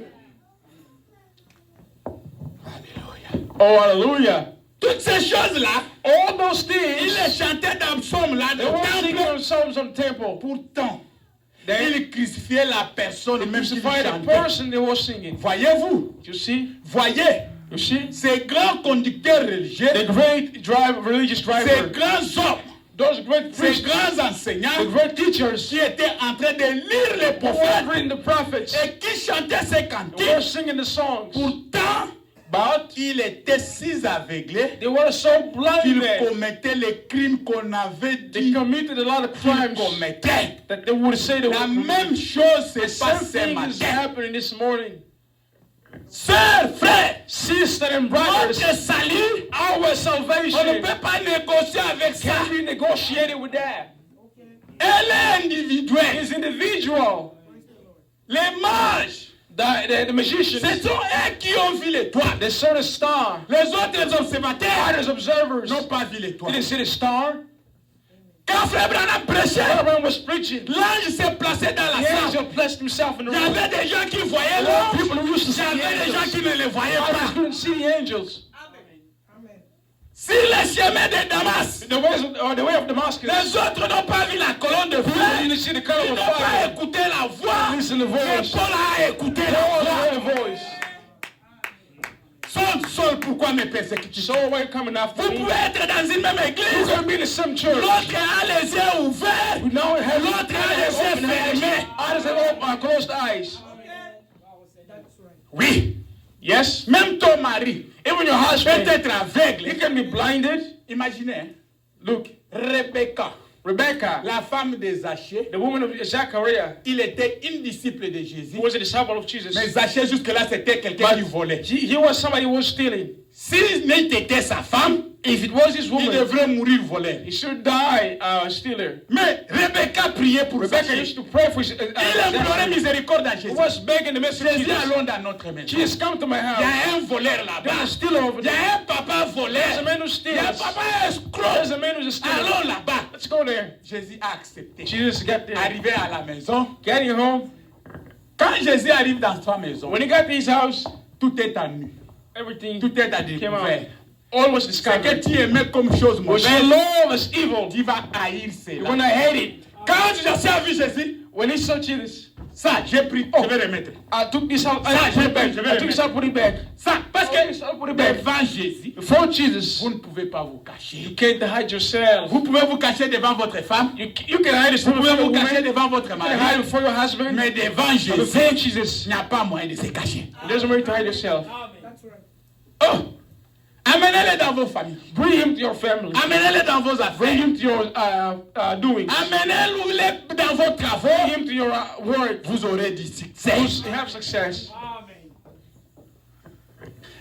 Alléluia. Oh, hallelujah. Toutes ces choses-là, All those il things, les chantait dans le psaume là, they dans were le singing temple. on Psalms on the temple. Pourtant, They il crucifiait la personne même qu'il crucified the chantait. person they were singing. Voyez-vous, You see? voyez, You see? ces grands conducteurs religieux, The great religious ces driver, grands hommes, those great ces priests, grands the enseignants great teachers, qui étaient en train de lire les who were prophètes reading the prophets, et qui chantaient ces they cantiques. were singing the songs. Pourtant, But il était si aveuglé they were so qu'il blinded, commettait les crimes qu'on avait they dit committed a lot of qu'il crimes commettait. that they would say they La were même committing. chose The se same passe ce thing is matin. happening this morning. Sœurs, frères, Sister and brothers, notre salut, our on ne salvation peut pas négocier avec ça. can be negotiated with that. Elle est individuelle. It's individual. Les mages, The magicians, ce sont eux qui ont vu l'étoile. they saw the star. Les autres observateurs Others observers n'ont pas vu l'étoile. didn't see the star. Quand Frère Branham prêchait, Abraham was preaching. l'ange s'est placé dans la The salle. angel placed himself in the Il y room. avait des gens qui voyaient There were l'ange. people who used to Il y see the avait des gens angels. qui ne les voyaient Others pas. couldn't see the angels. Sur le chemin de Damas, The way of Damascus. les autres n'ont pas vu la colonne de People feu. didn't see the Ils color n'ont of pas fire. écouté la voix. Listen to the Et voice. Paul a écouté They la all voix. heard a voice. Saul, pourquoi me persécutes-tu? So why coming after Vous me? pouvez être dans une même You église. can be in the same church. L'autre a les yeux ouverts. Now it has L'autre a les yeux fermés. Others have closed eyes. Oui. Yes. Même ton mari Even your peut husband, être he aveugle. can be blinded. Imaginez, hein. Look, Rebecca, Rebecca, la femme de Zachée, the woman of Zachariah, il était une disciple de Jésus. who was a disciple of Jesus. Mais Zachée, jusque-là, c'était quelqu'un qui volait. He was somebody who was stealing. Si n'était sa femme, If it was his il woman, devrait mourir voleur. he should die a stealer. Mais Rebecca priait pour Rebecca Zachée. used to pray for Il implorait Zachariah. miséricorde à He Jésus. was begging the message of Jésus, Jesus. allons dans notre maison. Jesus, come to my Il y house. a un voleur There's là-bas. a stealer over Il y there. a un papa There's a voleur. man who Il y a un steals. papa There's escroc. a man who's a stealer. Allons là-bas. Let's go there. Jésus a accepté. Jesus got there. Arrivé à la maison. Getting home. Quand Jésus arrive dans sa maison, When he got to his house, tout est à nu. everything Tout est à came out. découvert. All was Ce que discovered. tu aimais comme chose What you mauvaise, love is evil. tu vas haïr You're cela. gonna hate it. Quand Jésus a vu Jésus, When he saw Jesus, ça, j'ai pris, je vais remettre. I took this out. Ça, I put it back. je vais I took this out, put it back. Ça, parce I que put it back. devant Jésus, Before Jesus, vous ne pouvez pas vous cacher. you can't hide yourself. Vous pouvez vous cacher devant votre femme, You can hide vous yourself pouvez before vous your cacher woman. devant votre You can hide mari, before your husband. mais devant But Jésus, before Jesus, il n'y a pas moyen de se cacher. there's no way to hide yourself. Oh! Amenez-les dans vos familles. Bring him to your family. Amenez-les dans vos Bring affaires. him to your doings. Amenez-les dans vos Bring travaux. him to your work. Vous aurez du succès. You have success.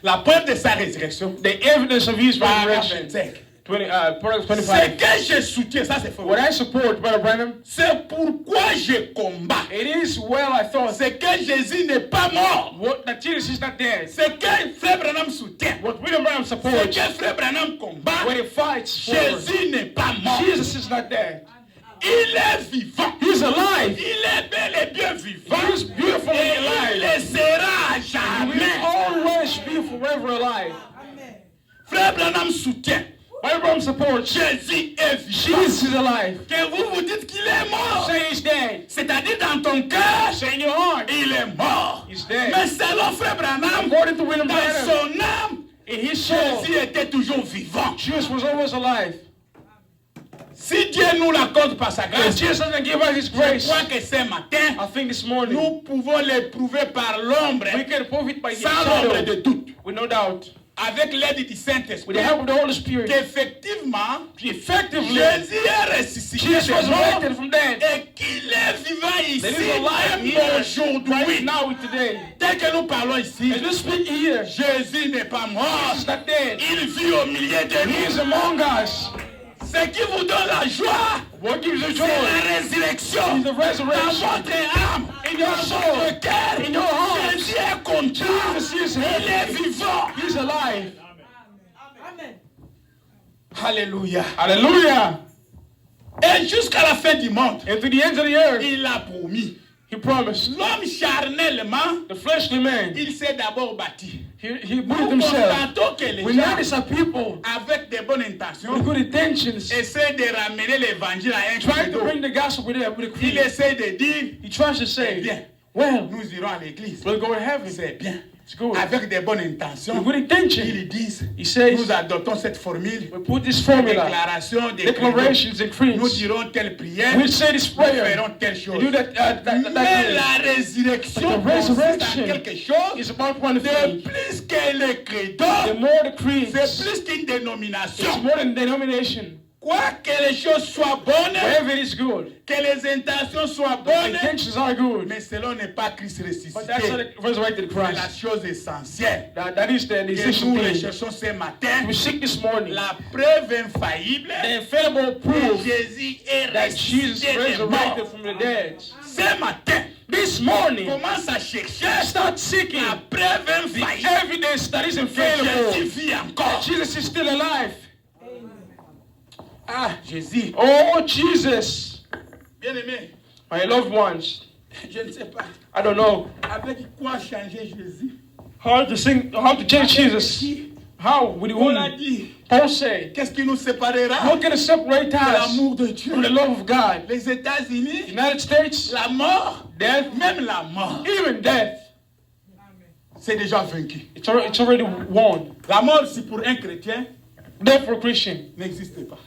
La preuve de sa résurrection, The evidence of his paragraphe resurrection. 25. 20, paragraph Ce 25. que je soutiens, ça c'est faux. What I support, Brother Branham, C'est pourquoi je combats. it is well I thought C'est que Jésus n'est pas mort. that Jesus is not dead. C'est que Frère Branham soutient. What William Branham C'est supports, que Frère Branham combat. when he fights forward, Jésus n'est pas mort. Jesus is not dead. Il est vivant. He's alive. Il est bel et bien vivant. He is beautiful Et and il alive. le sera à He will jamais. always be forever alive. Frère Branham soutient. Brother Branham supports. Jésus est vivant. Jesus is alive. Que vous dites qu'il est mort. Say he's dead. C'est-à-dire dans ton cœur, Say in your heart. il est mort. He's dead. Mais selon Frère Branham, According to William dans Branham, son âme, in his soul, Jésus était toujours vivant. Jesus was always alive. Si Dieu nous l'accorde par sa If grâce, Jesus doesn't give us his je grace, crois que ce matin, I think this morning, nous pouvons l'éprouver par l'ombre, we can prove it by the sans l'ombre shadow, de doute, with no doubt, avec l'aide du with Saint-Esprit, the help of the Holy Spirit. qu'effectivement, Effectively, Jésus est ressuscité Jesus des was morts resurrected from dead. et qu'il est vivant ici, That is alive même here, aujourd'hui. right now, today. Dès que nous parlons ici, As we speak here, Jésus n'est pas mort, Jesus is not dead. il vit au milieu de He is nous. among us. Ce qui vous donne la joie, What gives you c'est joy? la résurrection. Is the Dans resurrection. votre âme, In your dans soul, votre cœur, in your heart. Jésus est content. Jesus is Il happy. est vivant. He's alive. Alléluia. Hallelujah. Et jusqu'à la fin du monde, And to the ends of the earth, il a promis. he promised. L'homme charnellement, The fleshly man, il s'est d'abord bâti. he Nous built himself. constatons que les We gens, notice that people avec de bonnes intentions, with good intentions essaient de ramener l'évangile à un trying to credo. bring the gospel with a Il creed. essaie de dire, He tries to c'est say, bien, well, nous irons à l'église. we'll go to heaven. C'est bien. It's good. Avec de bonnes With intentions, good intention. ils disent, He says, nous adoptons cette formule, we put this formula, déclaration des credos. declarations and Nous creeds. dirons telle prière, We say this nous prayer. ferons telle chose. We do that Mais la résurrection But the consiste en resurrection quelque chose is about one de thing. plus que le The credo, more the creeds, c'est plus qu'une it's dénomination. more than denomination. Quoi que les choses soient bonnes, Wherever it is good, que les intentions soient the bonnes, intentions are good. mais cela n'est pas Christ But that's not ressuscité. the resurrected C'est la Christ. chose essentielle That is the que essential nous thing. recherchons ce matin. We seek this morning La preuve infaillible the infallible que proof Jésus est that Jesus ressuscité des resurrected morts. from the dead. Ce matin, This morning, commence à chercher start seeking la preuve the infaillible evidence that is que available. Jésus vit encore. Jesus is still alive. Ah, Jésus, Oh, Jesus, bien-aimé, my loved ones. je ne sais pas I don't know avec quoi changer Jésus. how to change Jesus. How? With On l'a whom? dit, Paul said, qu'est-ce qui nous séparera how can it separate de us l'amour de Dieu? from the love of God? Les États-Unis, United States, la mort, death, même la mort, even death, c'est déjà vaincu. it's already won. La mort, si pour un chrétien, Death for a Christian n'existe pas.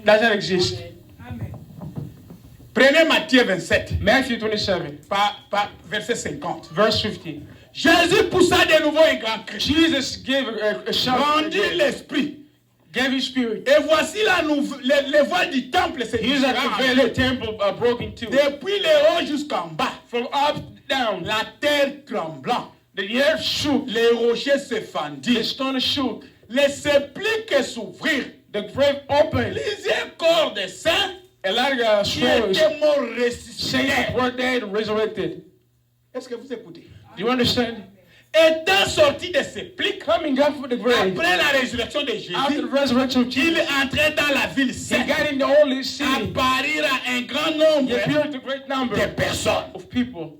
doesn't exist. Prenez Matthieu 27, Matthew 27, par verset 50. verse 50. Jésus poussa de nouveau un grand cri, Jesus gave a shout, rendit l'esprit. gave his spirit. Et voici les voiles du temple se He's at the déchirèrent. veil temple broken too. Depuis le haut jusqu'en bas, From up down, la terre tremblant, the earth shook, les rochers se the fendirent, stone shook, les sépulcres s'ouvrirent, the grave opened, plusieurs corps de saints a lot of qui souls, étaient morts saints ressuscités. were dead, resurrected. Est-ce que vous écoutez? Do you understand? Étant sortis des sépulcres, Coming up from the grave, après la résurrection de after the Jésus, resurrection of il Jesus, entrait dans la ville he sainte, got in the holy city. apparirent à un grand He nombre appeared to a great number de personnes. of people.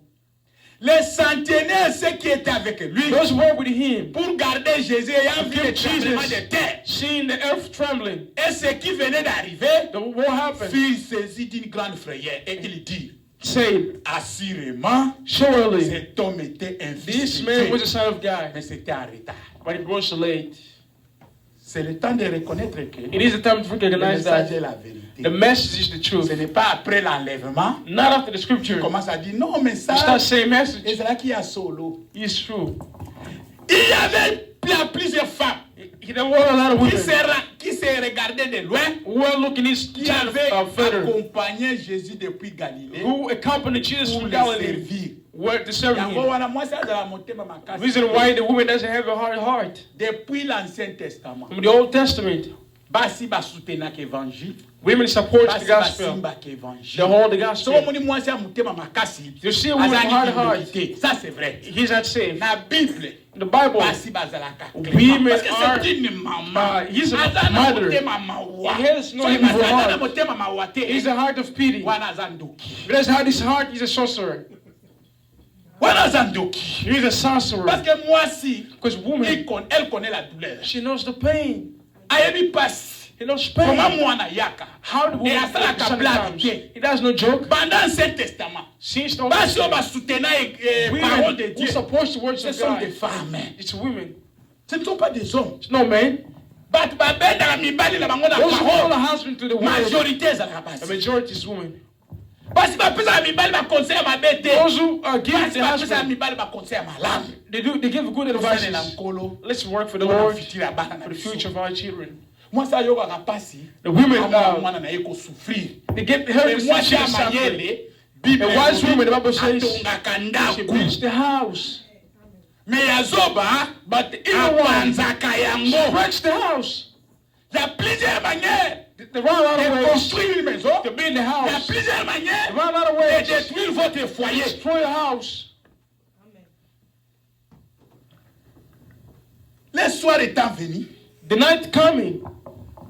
Les centenaires, ceux qui étaient avec lui, Those who were with him, pour garder Jésus, ayant vu le Jesus, tremblement de terre, seeing the earth trembling, et ce qui venait d'arriver, what happened? furent saisis d'une grande frayeur. Et il dit, Say, assurément, surely cet homme était un fils this de man was Dieu. the son of God, Mais c'était en retard. but it was late. C'est le temps de reconnaître que It is the time to le recognize message that est la vérité. the message is the Ce truth. n'est pas après l'enlèvement Not after the scripture. qu'il commence à dire non, mais ça, You start saying et message c'est là qu'il y a solo. is true. Il y avait plusieurs femmes There were a lot of qui se regardaient de loin, who were looking his qui avaient further, accompagné Jésus depuis Galilée who accompanied Jesus pour from le Galilee, servir. were to serve Yango him. wana mwasi azala motema The makasi. reason why the woman doesn't have a hard heart. Depuis l'Ancien Testament, From the Old Testament, basi basoutenaka évangile, women support the basi gospel. basimbaka They évangile. hold the So gospel. omoni mwasi ya motema makasi, You see a woman with a hard heart, azangi ça c'est vrai. he's not saved. Na Bible, The Bible, basi bazalaka Women clément. Parce que are- c'est une maman. he's a Aza na mother. motema mawa. He has no So evil basi aza na heart. motema mawa te. he's a heart of pity. Wana aza ndoki. Because how this heart is a sorcerer. Wana aza ndoki. He's a sorcerer. Parce que mwasi, Because woman, elle connaît la douleur. she knows the pain. Ayebi pasi. He knows Comment pain. mwana yaka? How the Et à ça, la son blague, comes. ok. He does no joke. Pendant l'Ancien Testament, Since the Old basi oyo Testament, basoutenant parole de women who Dieu, support the words ce of sont God, des femmes. it's women. Ce ne sont pas des hommes. It's no men. Bato babendaka mibali na bango na Those who call a parole. husband to the word, Majorité ezalaka the basi. majority is women. Basi bapesaka mibali baconseil ya mabe te. Those who give Basi the bapesaka husband, mibali baconseil ya malamu. they give good Tosalela advice. nkolo. Let's work for the Mpona Lord, futur ya bana na for the biso. future of our children. Mwasi ayokaka pasi. The women, amona mwana na ye kosouffrir. they get hurt Mais to mwasi see ya the suffering. mayele, Bible A wise woman, the Bible says, atongaka she ndako. builds the house. Mais yazoba, But the inner one apanzaka yango. stretch the house. Il y a plusieurs manières There are a lot de of ways construire une maison. to build the Il y a house. plusieurs manières There are a lot of de ways détruire votre to foyer. destroy a house. Le soir étant venu, The night coming,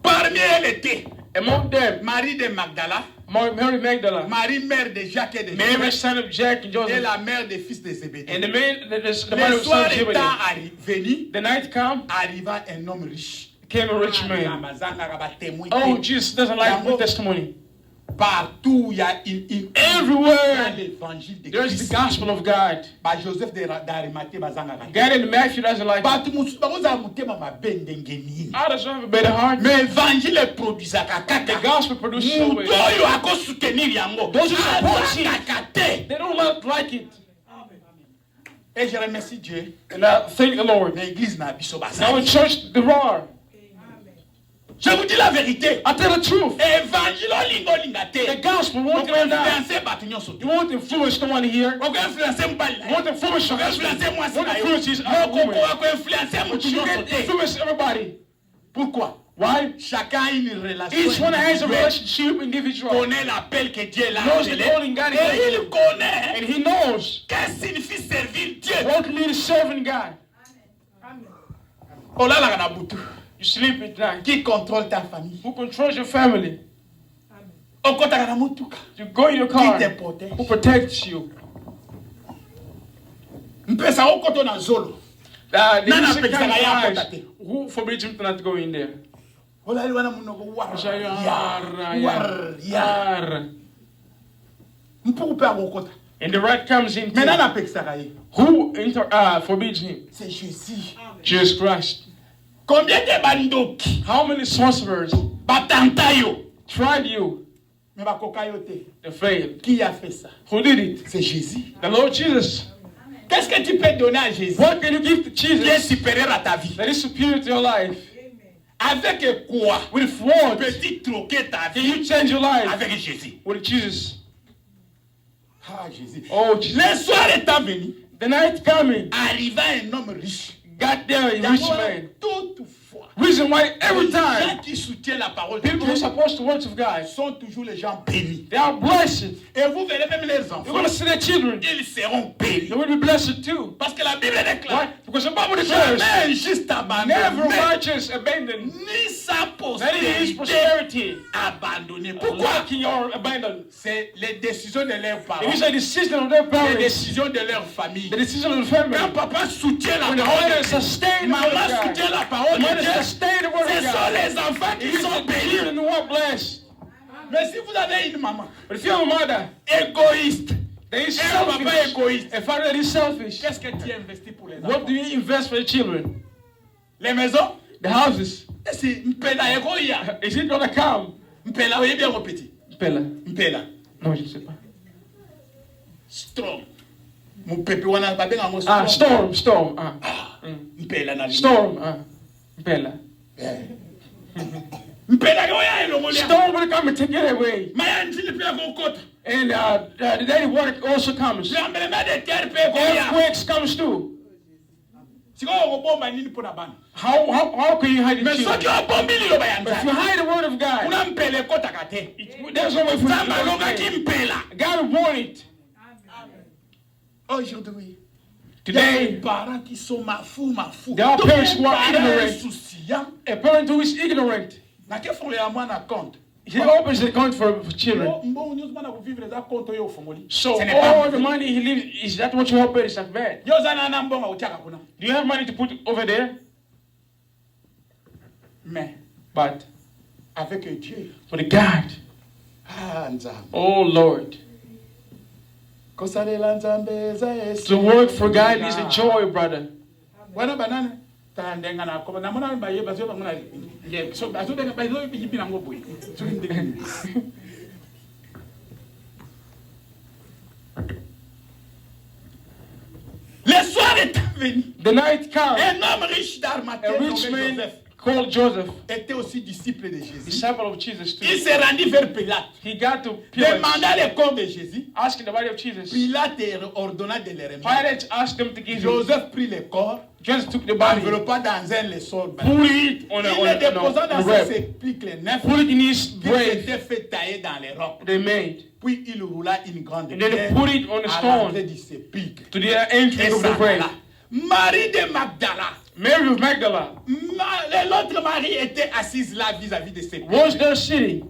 parmi elles était among them, Marie de Magdala, Mary Magdalene, Marie mère de Jacques et de Mary, Joseph, son of Jack and et Joseph, la mère des fils de Zébédée. and the mother Le of soir son Zebedee. étant venu, The night come, arriva un homme riche. came a rich man. Bazangaka batémoin Oh, te. Jesus doesn't like good testimony. Partout, il y a une Everywhere, dans l'évangile de there's the Christ. gospel of God. Joseph d'Arimathée bazangaka te. God in Matthew doesn't like it. Bato mosusu bazala motema mabe ndenge nini. I doesn't have a better heart. Mais évangile eproduisaka The kaka. gospel produces so Mutu well. oyo akosoutenir yango. Those who support it. Azangaka te. They don't like it. Et je remercie Dieu. And I thank the Lord. L'église na biso Now bazali. in church, there are. Je vous dis la vérité. I tell the truth. Évangile olinga olinga The te. gospel won't Oko go down. influencer bato nyonso te. You won't influence no one here. Oko influencer mobali na You ye. won't influence your Oko husband. influencer mwasi Won't na yo. influence his Moko woman. oko influencer But mutu you nyonso can't te. influence everybody. Pourquoi? Why? Chacun a une relation. Each one has a individuelle. relationship individual. Connaît l'appel que Dieu l'a Knows the appelé. calling God is Et il given. connaît And he knows qu'est-ce que signifie servir Dieu. what leader serving God. Olalaka na butu. You sleep at night. Qui contrôle ta famille? Who controls your family? Okotaka na mutuka. You go in your Qui car. te protège? Who protects you? Mpesa okoto na zolo. The Nana innocent pekisaka kind ya of akota eyes. te. Who forbids him to not go in there? Olali wana munoko war. Yara, War. Ya. yara. Mpuku pe akokota. And the right comes in. Mais nana pekisaka ye. Who forbids him? C'est Jésus. Jesus Christ. Combien de bandoki How many sorcerers batanta yo tried you? mais bakoka yo te? They failed. Qui a fait ça? Who did it? C'est Jésus. The Lord Jesus. Qu'est-ce que tu peux donner à Jésus What can you give to qui est Jesus supérieur à ta vie? that is superior to your life? Avec quoi With what peux-tu troquer ta can vie you change your life? avec Jésus? With Jesus. Ah, Jésus. Oh, Jesus. Le soir étant venu, The night coming, arriva un homme riche. got there a rich man. Toutefois, Reason why every les gens time qui soutiennent la parole de people who Dieu support the words of God, sont toujours les gens bénis. they are blessed. Et vous verrez même les You're enfants, going to see their children. ils seront bénis. They will be blessed too. Parce que la Bible déclare, Why? Because the Bible declares, jamais un juste never abandonné, righteous abandoned. ni sa That is postérité prosperity. abandonné. Pourquoi? Lacking or abandoned. C'est les décisions de leurs It parents, is a decision of their les parents. décisions de leur famille. The decision of the family. Quand papa soutient la When the parole father de Dieu, sustains the word maman of God, soutient la parole the mother de Dieu, sustains the word ce of sont God. les enfants qui It is sont the bénis. children who are blessed. Mais si vous avez une maman But if you're a mother, égoïste, that is un papa selfish, égoïste, a father that is selfish, qu'est-ce que tu investis pour les what enfants? do you invest for the children? Les maisons? The houses. C'est mpela egoïa. Is it gonna come? Mpela, voyez bien mon petit. Pella. Mpela. Non, je ne sais pas. Strong. Mon pepe wana babenga mo Ah, strong. storm. Mpela na Storm. Pella. Mpela yoya elongo lia. Storm will come and take it away. Maya ntili pe kokota. And the daddy water also comes. L'emblement de terre pe koya. Earthquakes comes too. Siko okobomba nini pona bana? How can you hide the Mais children? soki obombi liloba ya But if you nzambe, hide the word of God, kuna mpela ekotaka te. there's no way for you Nzambe to alongaki understand. mpela. God want it. Aujourd'hui, il y a des Today, parents qui sont mafou. There are Donc, parents who are un parent ignorant. insouciant, a parent who is ignorant, na ke fongole ya mwana compte. he opens the account for children. Mbongo nyonso mwana kuvivre eza compte oyo ofongoli. So Ce n'est pas all mauvais. the money he leaves, is that what you open? Is that bad? Yo zana na mbongo utiaka kuna. Do you have money to put over there? Mais But avec Dieu. with God. Ah, Nzambe. Oh Lord. Kosalela Nzambe eza esi. To work for God is a joy, brother. Wana banana tandenga na ko na mona ba yeba zo mona ye so ba zo denga ba zo yipi na ngobo. So ndenge. Le soir est venu. The night came. Un homme riche d'Arimathée, A rich nommé man Joseph, called Joseph, était aussi disciple de Jésus. disciple of Jesus too. Il s'est rendu vers Pilate, He got to Pilate, demanda le corps de Jésus. asking the body of Jesus. Pilate ordonna de le remettre. Pilate asked them to give him. Joseph prit le corps, Joseph took the body, enveloppa dans un linceul blanc. put it on Il le déposa a dans wrap, ses sépulcres neufs put it in his qu'il grave s'était fait tailler dans les rocs. they made, Puis il roula une grande and then pierre they put it on a à stone l'entrée du sépulcre. to the entrance Et of the s'en grave. alla. Marie de Magdala. Mary of Magdala L'autre Marie était assise là vis-à-vis de ses was there sitting.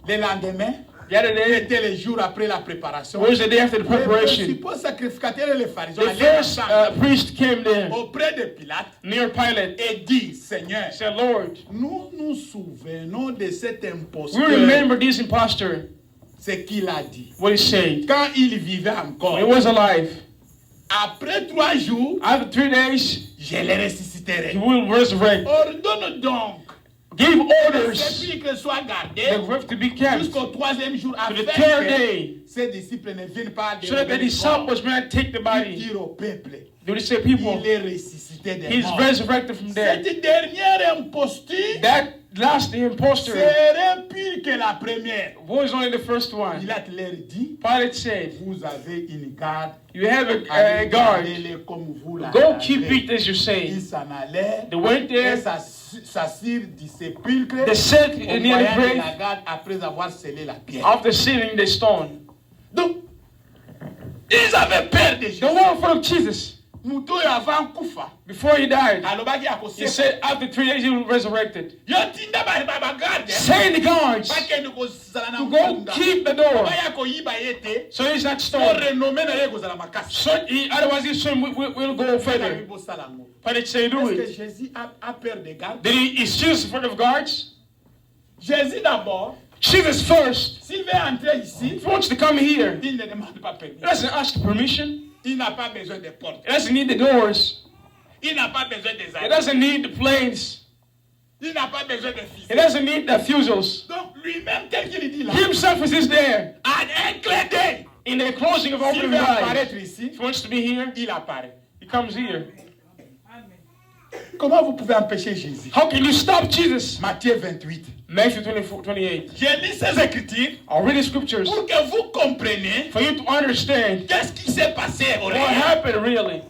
Le lendemain, The other day était le jour après la préparation. was the day after the Les preparation. principaux sacrificateurs et les pharisiens The allaient first ensemble priest came there auprès de Pilate near Pilate. et dit, Seigneur, Said, Lord, nous nous souvenons de cet we imposteur, remember this impostor, ce qu'il a dit. what he said. Quand il vivait When encore, he was alive, après 3 jours, after 3 days, je le he ressusciterai. will resurrect. Ordonne donc Give que le orders sépulcre soit the gardé grave to be kept jusqu'au 3e jour to the afin third que day, ses disciples ne viennent pas so that the dérober le corps. disciples may not take the Il body. dit au peuple, They would say, people, il est ressuscité des he's morts. resurrected from death. Cette dernière imposture That last impostor serait pire que la première. was only the first one. Pilate leur dit, Pilate said, vous avez une garde, you have a allez guard. gardez-le comme vous Go keep l'entendez. it as you say. Ils s'en allèrent They went et there. s'assirent du sépulcre They sat au near the moyen de la grave. garde après avoir scellé la pierre. After sealing the stone. Donc, ils avaient peur de Jésus. The one from Jesus, Mutu avant kufa, before he died, alobaki he akoseka. said after 3 days he was resurrected. Yo tinda ba garde. Saying the guards Bakende kozala na to go mfunda. keep the door Baya koyiba yete. so he's not Pour stolen. renommer na ye kozala makasi. So otherwise his son will go further. Pilate said, do Est-ce que it. Jésus a peur des gardes? Did he is Jesus in front of guards? Jésus d'abord, Jesus first. s'il veut entrer ici, If he wants to come here, il ne demande pas permis. he doesn't ask permission. Il n'a pas besoin des portes. He doesn't need the doors. Il n'a pas besoin des He armes. doesn't need the planes. Il n'a pas besoin de He fusils. doesn't need the fusils. Donc lui-même, tel qu'il dit là, Himself is there. en un clin d'œil, In the closing of s'il opening veut the eyes, apparaître ici, if he wants to be here, il apparaît. he comes here. Comment vous pouvez empêcher Jésus? How can you stop Jesus? Matthieu 28. Matthew 24:28. J'ai lu ces écritures I'll read the scriptures pour que vous compreniez for you to understand qu'est-ce qui s'est passé au what réel. happened really.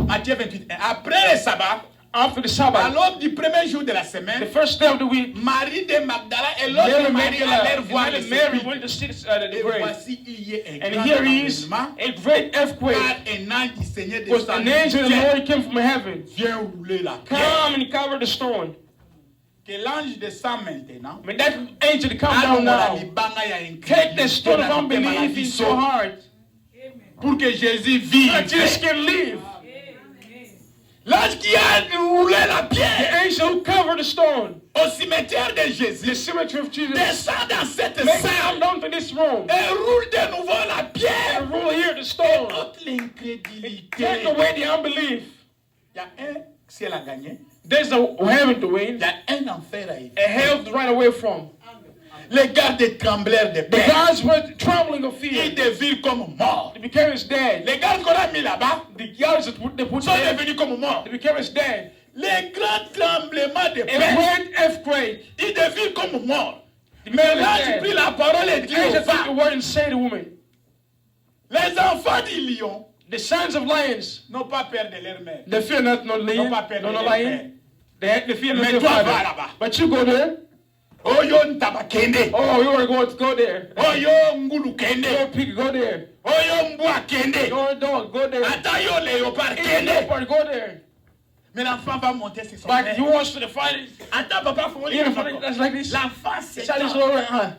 Matthieu 28. Après le sabbat, After the à Sabbath, l'aube du premier jour de la the semaine, first day of the week, Marie de Magdala et Mary l'autre Marie Magdalene allèrent voir le and Mary sépulcre. went to see the Et grave. voici, il y a un And grand here is tremblement, a great earthquake. car un ange du Seigneur Was an descendit angel of du the ciel, Lord came from heaven. vient rouler la pierre. Come and cover the stone. Que l'ange descend maintenant. When that angel come down Alors, now, libanga ya take the stone of incrédulité dans la unbelief vie in saute your heart. pour que Jésus vive. That Jesus can live. L'ange qui a roulé la The pierre angel who covered the stone, au cimetière de the Jésus, cemetery of Jesus, descend dans cette may come salle down to this room et roule de nouveau la pierre. and rule here the Et stone. toute l'incrédulité. Take away the unbelief. Il y a un ciel à gagner. There's a heaven to Il win, y a un enfer à éviter. a hell to run away from. Les gardes tremblèrent de The peur. guards were trembling of fear. Ils devinrent comme morts. They became as dead. Les gardes qu'on a mis là-bas The guards that they put sont there, devenus comme morts. they became as dead. Les grands tremblements de A peur, great earthquake. ils devinrent comme morts. They Mais became as l'ange dead. prit la parole et The dit angel aux took the femmes, word and said to the woman, les enfants du lion the sons of lions, n'ont pas peur de leur mère. they fear not no lion, pas peur no de no leur lion. They fear not Mais their toi, va father. là-bas. But you go there. Oyo ntabakende. Oh, you are going to go there. Oyo ngulu Your kende. pig, go there. Oyo mbwa kende. Your dog, go there. Ata yo léopard Your kende. leopard, go there. Mais l'enfant va monter sur son But père. he wants to fight it. Attends, papa, faut You know, that's like this. l'enfant, The c'est child is ça. over.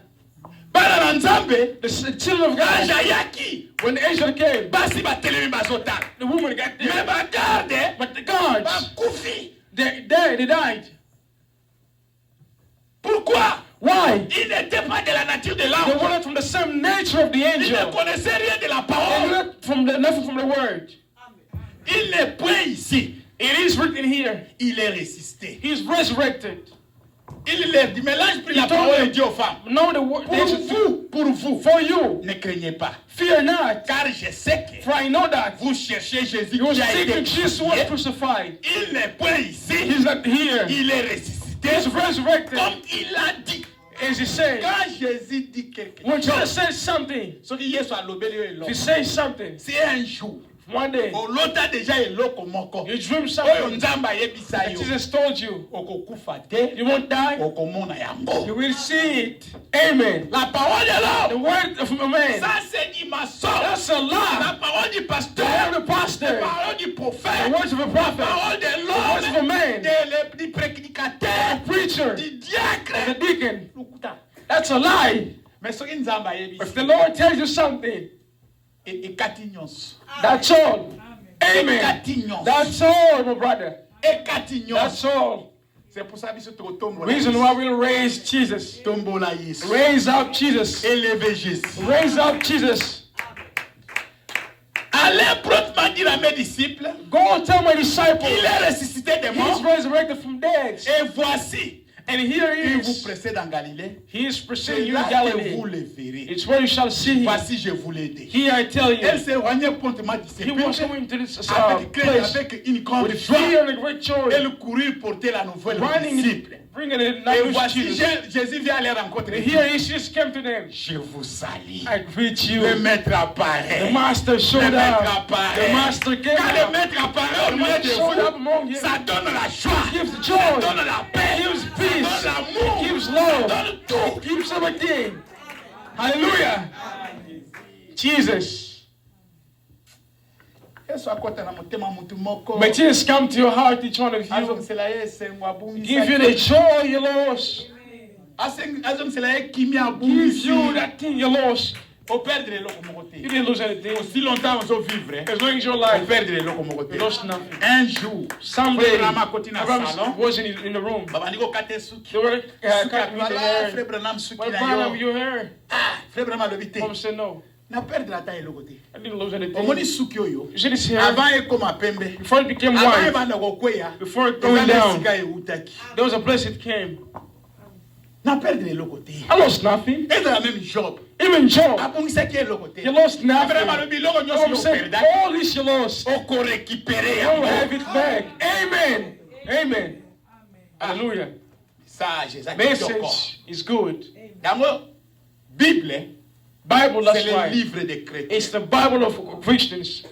Bana na nzambe, The children of God, anja yaki. when the angel came, Basi batelemi bazotala. the woman got Mais there. bagarde, But the guards, bakufi. they died. Pour Pourquoi? Why? Il n'était pas de la nature de They l'ange. were not from the same nature of the Il ne angel. connaissait rien de la They parole. were not from nothing from the word. Il n'est point ici. It is written here. Il est ressuscité. He is resurrected. Il leur dit, mais l'ange prit la He told parole et them, dit aux femmes, know the word. pour vous, For you, ne craignez pas. fear not. Car je sais que For I know that vous cherchez Jésus you are qui a été seeking Jesus who was crucifié. crucified. Il n'est point ici. He's not here. Il est ressuscité. He's resurrected. Comme il a dit. As he said, Quand Jésus dit quelque when chose, Jesus says something, ce qui est sur l'obéli et if he says something, c'est un jour. one day, Olota déjà eloko moko. you dream Oyo something nzamba yebisa that yo. Jesus told you. Okokufa te. You won't die. Okomona yango. You will see it. Amen. La parole de The l'homme. word of a man. Ça c'est du maçon. That's a La lie. parole du The pasteur. word of the La pastor. parole du The prophète. words of a La prophet. parole de The words of a l'homme. man. Du prédicateur. The preacher. Du The diacre. deacon. Lukuta. That's a lie. Mais soki nzamba If yebisa. the Lord tells you something, Ekati nyonso. that's all. Amen. Ekati nyonso. That's all, my brother. Ekati That's nyonso. all. C'est pour ça biso tokotombola. Reason why we'll raise Jesus. Tombola Yesu. Raise up Jesus. Élever Jésus. Raise up Jesus. Allez promptement dire à mes disciples, Go tell my disciples. il est ressuscité des He's morts. resurrected from dead. Et voici, And here he il vous is. précède en Galilée. He is C'est pursuing you là in que Galilee. vous le verrez. It's where you shall see him. Voici, je vous l'ai dit. Here I tell Elle you. s'est éloignée promptement du He was sépulcre coming to this avec crainte, place avec une grande with joie. fear and a great joy. Elle courut porter la nouvelle aux Running, disciples. bringing the Et news to voici, Jesus. Jésus vient les rencontrer. And here he just came to them. Je vous salue. I greet you. Le maître The apparaît. master Le showed maître up. apparaît. The master came Quand le up. maître apparaît au The milieu master de showed up vous, among you. ça donne la joie, Gives ça joy. donne la paix, Gives ça peace. donne l'amour, Gives ça love. donne tout. Gives everything. Hallelujah. Jesus. Yesu akota na motema mutu moko. May Jesus come to your heart, each one of you. Azongisela ye esengo abungisa Give you ye. the joy you lost. Azongisela ye kimia Gives you abungisi. that thing you lost. Operdre eloko moko You te. didn't lose anything. Aussi longtemps ozovivre, As long as your life, operdre eloko moko te. you lost nothing. Un jour, Someday, Frère Branham akoti na Abraham salon. wasn't in the room. babandi kokata suki. They were Suki cutting the akala, hair. Frère Branham suki Well, na Branham, yo. you hair. Ah, Frère Branham alobi te. Mom said no. Na perdre ata eloko te. I didn't lose anything. Omoni suki oyo. You see this hair? Avant ekoma pembe. Before it became Avant white, ebanda kokweya. before it going Eza na down, esika eutaki. there was a place it came. Na perdre eloko te. I lost nothing. Ezala même Job. Even Job, Abongisaki eloko te. you lost Abraham nothing. alobi eloko nyonso Job yo said, operdaki. all this you lost, Okorécupere you will have yango. it back. Amen. Amen. Hallelujah. Sage, eza kitoko. Message is good. Yango, Bible, Bible, c'est that's le why. livre des chrétiens. It's the Bible of Christians.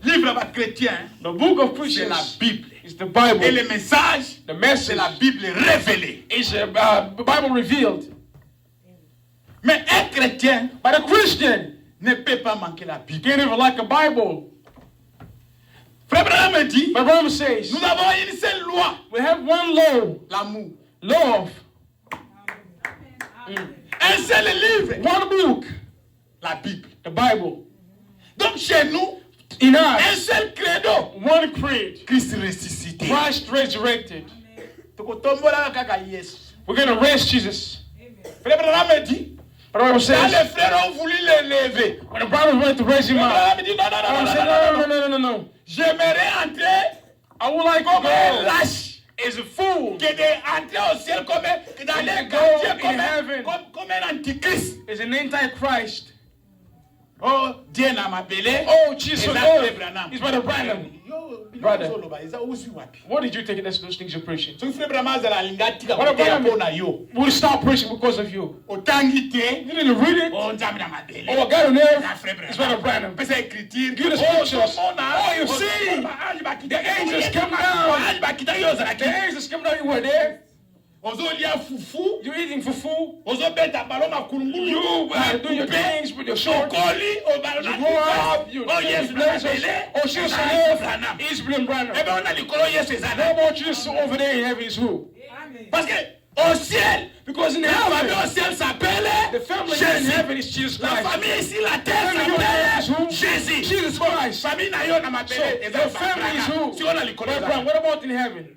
Livre des chrétiens, The book of c'est la Christians Bible. is the Et Bible. le message, The c'est message la Bible révélée. is a Bible revealed. Mais un chrétien But a Christian ne peut pas manquer la Bible. can't even like a Bible. Frère Branham me dit, My Bible says nous avons une seule loi, we have one law, l'amour. love, Un seul livre, one book, la Bible. the Bible. Donc chez nous, In un us, seul credo, one creed, Christ ressuscité. Christ resurrected. Tokotombola kaka Yesu. We're going to raise Jesus. Frère Branham me dit, But the Bible quand les says frères ont voulu l'élever, when the brothers wanted to raise him Frère up, Branham me dit, non, non, the non, Bible non, said, non, non, no, non. no, no, no, no. J'aimerais entrer I would like to comme un go lâche. as a fool, Que d'entrer au ciel comme que d'aller Go quartier in heaven. comme un antichrist. as an antichrist. Oh, Dieu n'a m'appelé. Oh, Jesus, Eza oh, Frère Branham. it's Brother Branham. Yo, Brother. Brother. Eza usi wapi? What did you take those things you're preaching? So Frère Branham azala linga tika Brother koteya Branham. pona yo. We'll stop preaching because of you. Otangi te. You didn't read it? Oh, Nzambe na m'appelé. Oh, I got on Na there. Frère It's Brother Branham. Pesa écriture. Give the Oh, scriptures. tomona. Oh, you see. The The angels come down. Ange bakita yo The ozalaki. angels come down, you were there. Ozolia fufu. You're eating fufu. Ozobeta balo makulungulu. You doing your things with your short. Okoli obalo You na grow up, you Oh, yes, places. Oh, she's Branham. He's William Branham. Eh ben on a likolo Yesu How ezala. about Jesus over there in heaven is who? Parce que au ciel, Because in la famille heaven, au ciel s'appelle the family here in Jésus. heaven is Jesus La Christ. famille ici la terre Family on earth is s'appelle who? Jésus. Jesus Christ. Famille na yo na So, m'appelle your family is who? Si on a likolo Brother Branham, ezala. what about in heaven?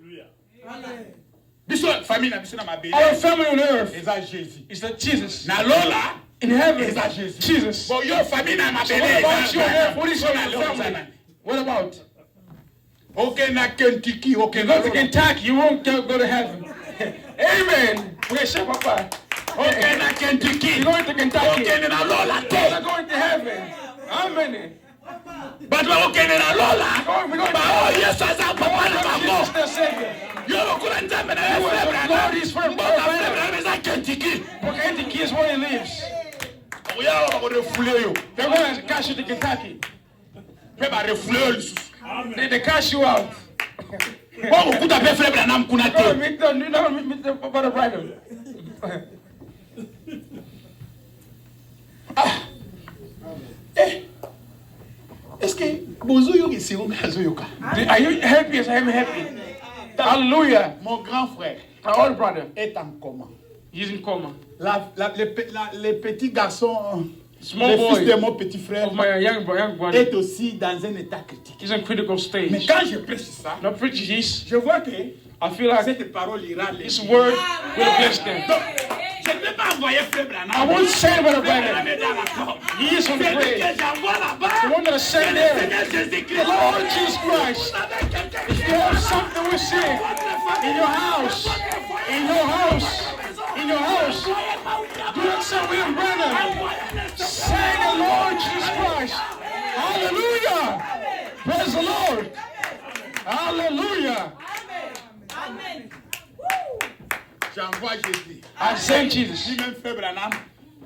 Biso famille na biso na mabele. Our family on earth Eza Jésus. is that Jesus. Na lola In heaven, eza Jésus. Jesus. Bon yo famille na So mabele. what about you on earth? What is your na family? What about? Okay na Kentucky, okay You na go to Kentucky, you won't go to heaven. Amen. Okay, say papa. Okay na Kentucky. You're going to Kentucky. Okay na lola You're te. going to heaven. Amen. But okay na lola. We're going to Ba oh yes asa papa na Jesus bango. the Savior. Yo bakula nzambe na You are the Lord is for eza Kentucky. Okay, the key is where he lives. Oya ba refule yo. They're going to cash you to Kentucky. Pe ba refule yo lisusu. They cash you out. Bon okuta pe frère Branham kuna Go te. meet the brother Branham. Est-ce que bozo yo kesiro ngazo yoka? Are you happy as I am happy? Hallelujah. Mon grand frère My old brother, est en coma. he's in coma. Les petits garçons, Small le boy fils de mon petit frère of my young brother est aussi dans un état critique. is in critical Mais stage. quand je prêche ça, Now preach this. je vois que I feel like cette parole ira les. this word will bless them. Donc, je ne vais pas envoyer frère Branham. I won't say brother Frère Branham. Branham est dans la porte. He is on the Celui grave. que j'envoie The là-bas, one that I c'est sent le there. Seigneur The Jésus-Christ. Lord Jesus Christ. Vous avez quelqu'un qui You have something we see in your house. In your house. In your house. Do not say William Branham. Say the Lord Jesus Christ. Hallelujah. Praise the Lord. Hallelujah. J'envoie Jésus. I sent Jesus. Lui-même frère Branham,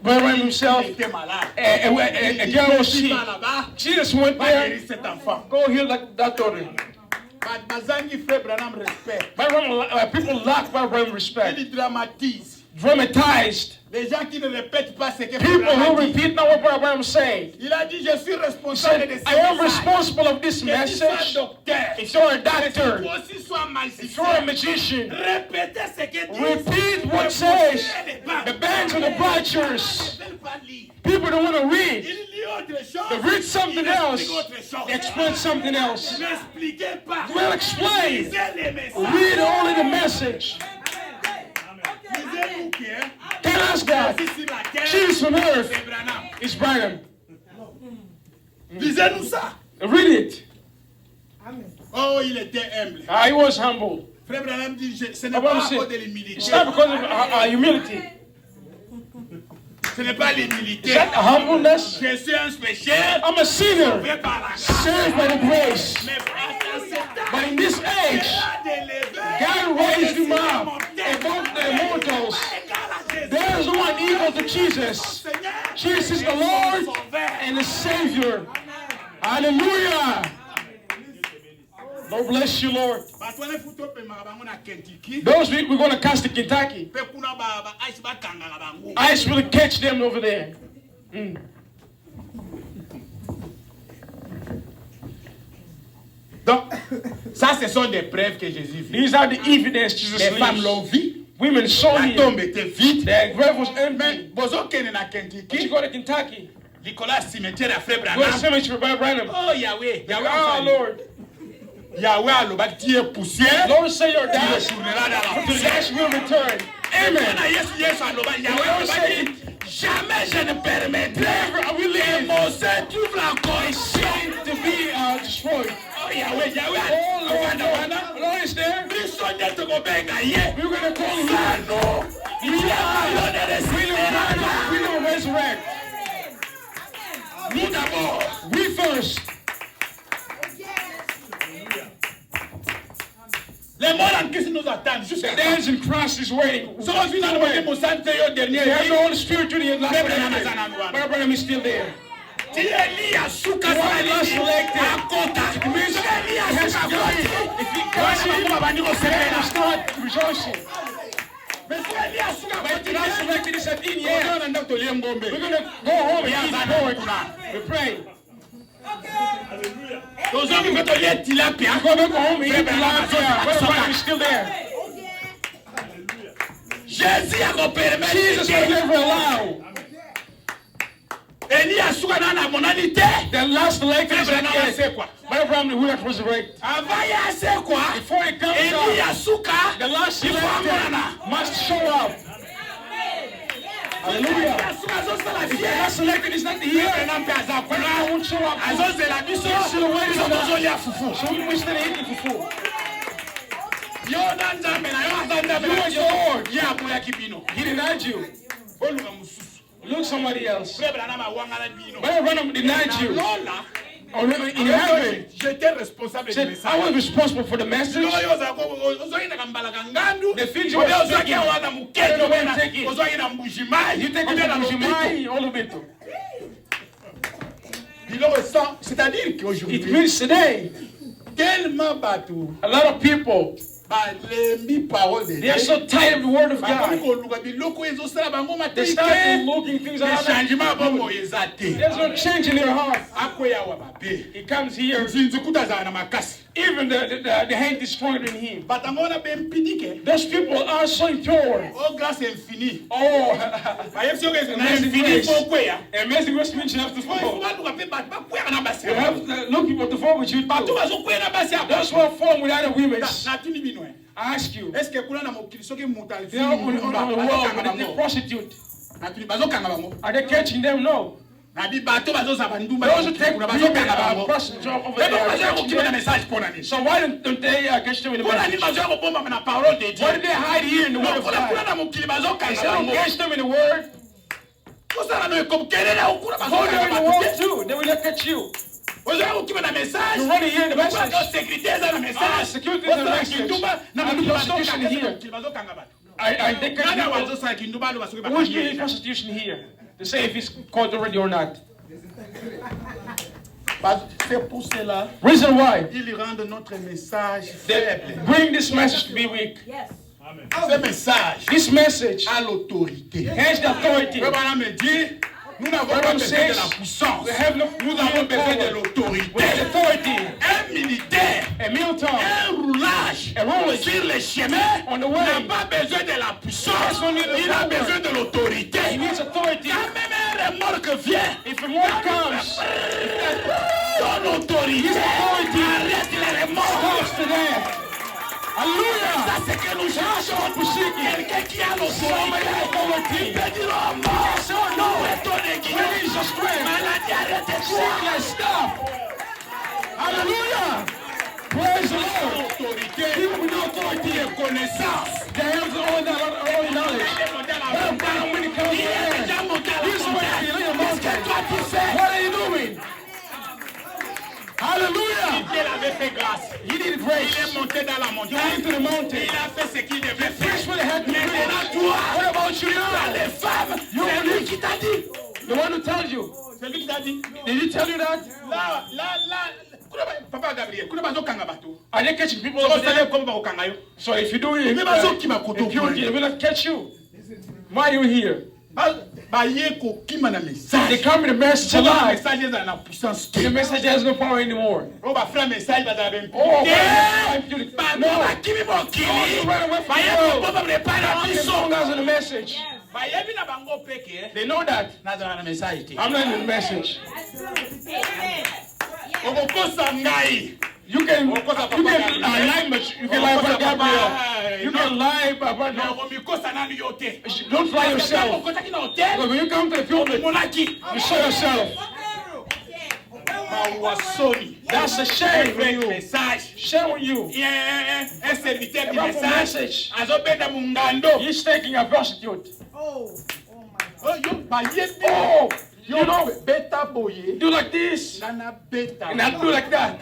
Brother Branham himself. il était malade. A girl was Il sick. va là-bas, Jesus went va there. guérir cet enfant. Go heal that daughter. Bazangi frère Branham respect. Brother Branham, people lack Brother Branham respect. Il dramatise. Dramatized. Les gens qui ne répètent pas ce que frère People who Branham dit. repeat not what Brother Branham said. Il a dit, je suis He responsable de said, ce I am message. responsible of this Que tu sois message. docteur, If you're a que doctor, tu aussi sois if you're a magicien, magician, répétez ce que tu repeat what says. The bands and the preachers. People don't want to read. Il lit autre chose. They read something Il else. explique autre chose. They explain something else. N'expliquez pas. Well explained. Lisez les messages. Read only the message. Lisez-nous qui est. Tell us God. Assis sur la terre. Jesus from earth C'est Branham. is Branham. Lisez-nous ça. Read it. Oh, il était humble. He was humble. Frère Branham dit, ce n'est Abraham pas à said, cause de l'humilité. It's not because of humility. Ce n'est pas l'humilité. Is that humbleness? Je suis un pécheur. I'm a sinner, Fait par la grâce. saved by the grace. Mais à cet âge, But in this age, God raised him up above the immortals. There is no one equal to Jesus. Jesus is the Lord and the Savior. Hallelujah. Lord bless you, Lord. Those we're going to cast to Kentucky. Ice will catch them over there. Donc, ça, ce sont des preuves que Jésus vit. These are the evidence Jesus Les femmes l'ont lives. vu. Women saw La him. tombe était vide. The grave was Mais, empty. bozo kene na But you Kentucky, go to Kentucky. Nicolas cimetière à frère Go to Branham. cemetery by Branham. Oh, Yahweh, Yahweh, Oh, Lord. Yahweh alobaki tu es poussière. Lord say your Tu dad retourneras dans la to the poussière. ash will return. Amen. Amen. Yesu alobaki, Yahweh alobaki, jamais je ne permettrai que mon sein trouve encore ici. To be destroyed. Oh, Yahweh, Yahweh. Oh, Lord, Lord is there. Biso nde tokobenga ye. We're going to call him. Sano. We will resurrect. Nous d'abord. We first. Les morts en Christ nous attendent The jusqu'à dance in Christ is waiting. so si nous avons mon santé au dernier You have the jour. Holy Spirit to the last Brother Branham is still there. Tu es lié à Souka You are not selected. à Kota. Tu es lié à Yes, Souka. God. If you catch him, you start rejoicing. Mais tu es lié à Souka. But you're not selected, it's at in On here. a un docteur Ngombe. We're going to go home and eat pork. We pray. Those hommes qui veulent lier tilapia. We're going to go home and eat the lamb there. Brother Branham is still there. Jésus a permis. Jesus will never allow. Et Eli asuka na na monani te. The last leg is Frère Branham ase like quoi? Brother Abraham will have resurrect. Avant ya ase quoi? Before he comes Eli down, asuka. the last Il faut leg amona. must show up. Hallelujah. Asuka zo sala If the fier. last leg is not Frère here, Branham pe aza when I won't show up. azo zela biso. Biso tozo lia fufu. So we still eating fufu. Yo na nzambe na yo aza nzambe. You and your Lord. Ye aboya kibino. He denied you. Oluka mususu. Look somebody else. Frère Branham awanga na bino. Brother Abraham denied you. Lola. In heaven, J'étais responsable du said, message. I was responsible for the message. The things you were taking. You take it to Jimai, all of it. C'est-à-dire qu'aujourd'hui, It means today, tellement bateau, a lot of people, les paroles de they are so tired of the word of God. They start looking things out. There's no change in their heart. He comes here. Even the hate is stronger than him. Those people are so impure. Oh, grâce infinie. Oh, Amazing grace. amazing grace means you have to fall. You have to look people to fall with you too. Those who are falling with other women. I ask you, they are on the world with the prostitute. Are they catching them? No. Those who take prostitutes over there are catching them. So why don't they catch them in the message? Why do they hide here in the word of God? They don't catch them in the word. Hold them in the word too. They will not catch you. You're running here in the message. Security is the message. And prostitution here. I think who's doing prostitution here? To say if it's caught already or not. C'est pour cela Reason why qu'ils rendent notre message they faible. bring this message to be weak. Yes. Ce message This message a l'autorité. has the authority. Le Branham me dit, nous n'avons pas besoin de la puissance. We have no Nous avons besoin de l'autorité. We have authority. Un militaire, A military. un roulage sur les chemins On the n'a way. pas besoin de la puissance. Yes, only the Il a power. besoin de l'autorité. He needs authority. Quand même un remorque vient, If a more comes, donne autorité. His authority Arrête les remorques. stops to that. Hallelujah. Ça, c'est que nous cherchons pour quelqu'un qui a l'autorité. Il peut dire, oh mort, non, est ton aiguille. Release your strength. Maladie, arrêtez-toi. Sickness, stop. Hallelujah. Praise the Lord. Autorité, People with no authority, connaissance. they have all knowledge. But when it comes to that, he's already in your mountain. What are you doing? Hallelujah. Il avait fait grâce. He needed Il grace. est monté dans la Came montagne. to the mountain. Il a fait ce qu'il devait faire. Preach what had to be Maintenant, preached. toi, What about you now? les femmes, c'est lui qui t'a dit. The one who tells you. C'est lui qui t'a dit. Did he tell you that? Là. Papa Gabriel, kuna bazokanga bato. Are they catching people So over sale there? comme bakokanga yo. So if you do it, Mais bazokima koto if you they will not catch you. Why are you here? Baye kokima na They message. come with a message C'est la alive. message dans la puissance. The message has no power anymore. Oh ba frère message bazaba Oh, impliqué. but- No, no. bakimi bokili. You run away from Baye God. ko ba prepare They biso. song us in the message. Baye bi na bango peke. They know that. Na za na message te. I'm not in the message. Amen. Okokosa ngai. You can lie, but you can lie about Gabriel. You can lie about Na no. omikosa nani yote. Don't lie yourself. Okota kina hotel. But when you come to the pulpit, Monaki. you show yourself. Mawasoni. That's a shame for you. Message. Shame on you. Un serviteur du About the message. message. Azobenda mungando. He's taking a prostitute. Oh. Oh, yo bayebi. Oh, You know, beta boye. do like this. Nana beta. And I do like that.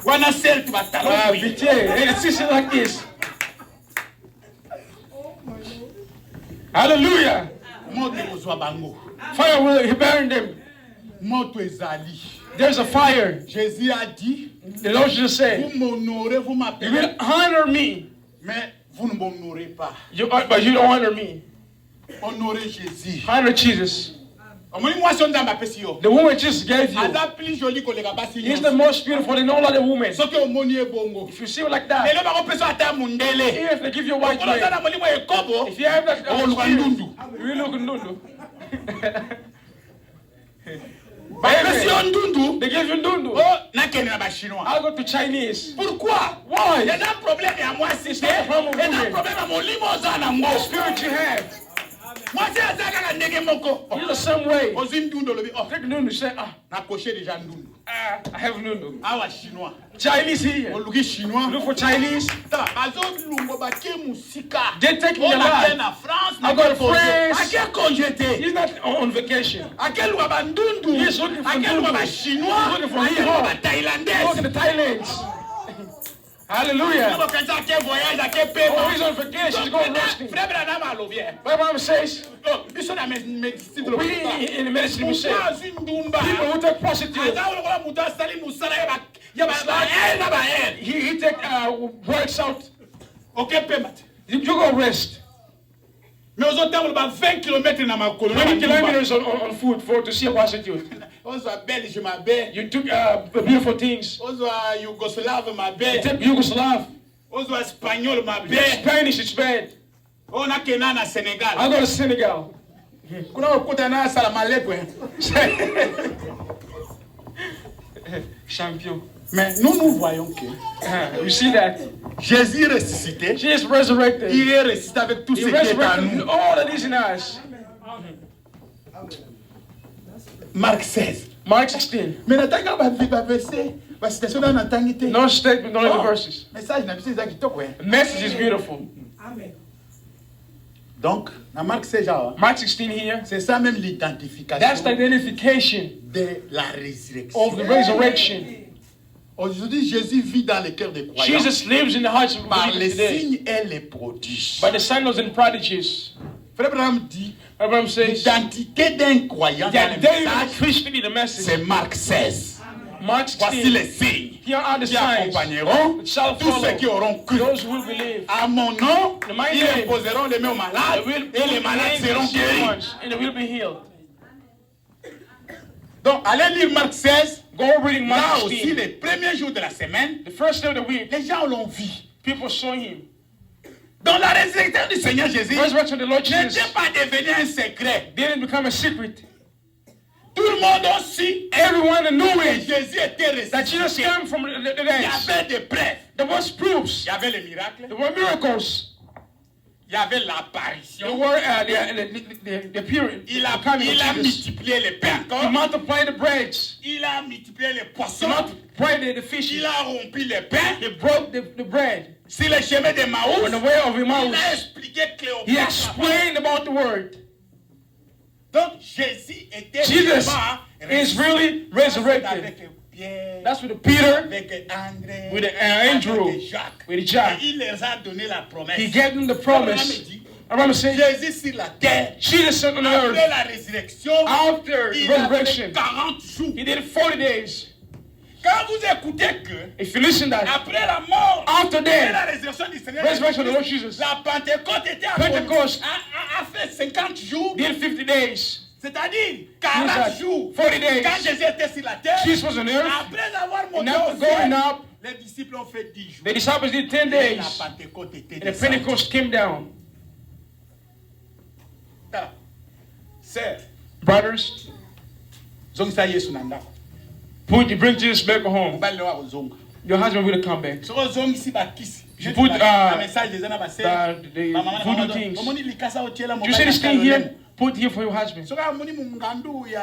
Wana sel tu batalo. Pitié. And it's just like this. Hallelujah. Moto kozwa bango. Fire will burn them. Moto ezali. There's a fire. Jésus a dit, The Lord just said, vous m'honorez, vous you m'appelez, will honor me, mais vous ne m'honorez pas. but you don't honor me. Honorez Jésus. Honor Jesus. Omoni mwasi nzambe apesi yo. The woman Jesus gave you. Aza plus joli koleka basi He's the nyonso. most beautiful than all other women. Soki omoni ebongo. If you see her like that, Lelo bakopesa ata mundele. even if they give you a white Okolo man, zana molimo ekobo. if you have that Oh, look at spirit, Ndundu. you will look ndundu. Ndundu. They gave you ndundu. Oh, nakende na ba chinois. I'll go to Chinese. Pourquoi? Why? Il y a un problème à moi, c'est It's not a problem il y a with un women. problème à mon limousine à moi. The spirit you have. Moi, c'est ça que ndenge moko. You're the same way. Aux ndundu lobi. Oh, Take ndundu, say, na coché déjà ndundu. I have ndundu. Awa chinois. Chinese here. Oluki chinois. Look for Chinese. Ta, bazo lungo baké musika. They take me On a alive. en France. I got friends. À quel congété? He's not on vacation. À quel loi bandundu? He's looking for à quel loi ndundu. chinois? He's looking for à quel hip-hop. loi thaïlandais? Look at the Thailands. Hallelujah. À quel voyage, à quel Oh, paiement? he's on vacation. He's going resting. Frère Branham a l'objet. My mom says, Oh, ils sont dans mes médecines. we in the medicine we say, people who take prostitutes, he take works out. Ok, paiement. You go rest. Mais aux autres, on va 20 km dans ma colonie. 20 kilometers on foot for to see a prostitute. On soit belge, ma belle. You took beautiful things. On soit yougoslave, ma You belle. take Yugoslav. On soit espagnol, ma You belle. take Spanish, it's bad. On a Kenan à I Sénégal. go to Senegal. Kuna okuta na salam aleikum. Champion. Mais nous voyons que You see that? Jésus ressuscité, Jesus resurrected. il est ressuscité avec tout ce He qui est en resurrected nous. all that is in us. Marc 16. Mark 16. Mais nataka ba verset, ba citation na natangi te. No statement, only the verses. Message na biso za kitoko. The message is beautiful. Donc, dans Marc 16, Mark 16 here. c'est ça même That's the l'identification identification de la résurrection. of the resurrection. Aujourd'hui, Jésus vit dans le cœur des croyants Jesus lives in the hearts of par believers les today signes et les prodiges. by the signs and prodigies. Frère Abraham dit, Abraham says, l'identité d'un croyant the dans le identity of message, a Christian in the message. c'est Marc 16. Mark Voici 16. les signes Here are the qui signs. accompagneront That shall tous ceux qui follow auront cru. those who will believe. À mon nom, In my ils name, imposeront les mains aux malades They will et les malades seront guéris. and they will be healed. Donc, allez lire Marc 16. Go reading Là Mark aussi, 16. les premiers jours de la semaine, The first day of the week, les gens l'ont vu. people saw him. Donc, la résurrection du Seigneur Jésus The resurrection of the Lord Jesus n'était pas devenu un secret. didn't become a secret. Tout le monde aussi, Everyone knew que it. Jésus était That Jesus ressuscité. came from the Il y dead. avait des preuves. There was proofs. Il y avait les miracles. There were miracles. Il y avait There l'apparition. were the appearance. Il a the coming of Jesus. multiplié les pains. He multiplied the breads. Il a multiplié les He poissons. multiplied the fishes. Il a rempli les pains. He broke the bread. Sur le chemin de On the Maús, way of il a Emmaus, expliqué he Cléopâtre. explained about the word. Donc Jésus était Jesus vraiment is really resurrected. avec Pierre, That's with Peter, avec André, with Andrew, avec Jacques. with Jack. Et il leur a donné la promesse. He gave them the promise. Abraham said, Jésus sur la terre, Jesus on the après earth, la résurrection, after il a fait resurrection, 40 jours. he did 40 days. Quand vous écoutez que, If you listen to that, après la mort, after après death, la résurrection du Seigneur, resurrection of the Lord Jesus, la Pentecôte était Pentecost a fait 50 jours, did 50 days. c'est-à-dire Means 40 that jours. 40 days. Quand Jésus était sur la terre, Jesus was on earth, après avoir monté and after au going ciel, up, les disciples ont fait 10 jours. the disciples did 10 Et days, la Pentecôte était and the descendue. Pentecost came down. Voilà. Sœur, Brothers, zongisa Yesu na ndako. bring Jesus back home. Mobali wa kozonga. Your husband will come back. Soko zongisi bakisi. You put, na message des na basser. The voodoo things. Omoni likasa otiela You see this thing here? Put here for your husband. Soko amoni mungandu ya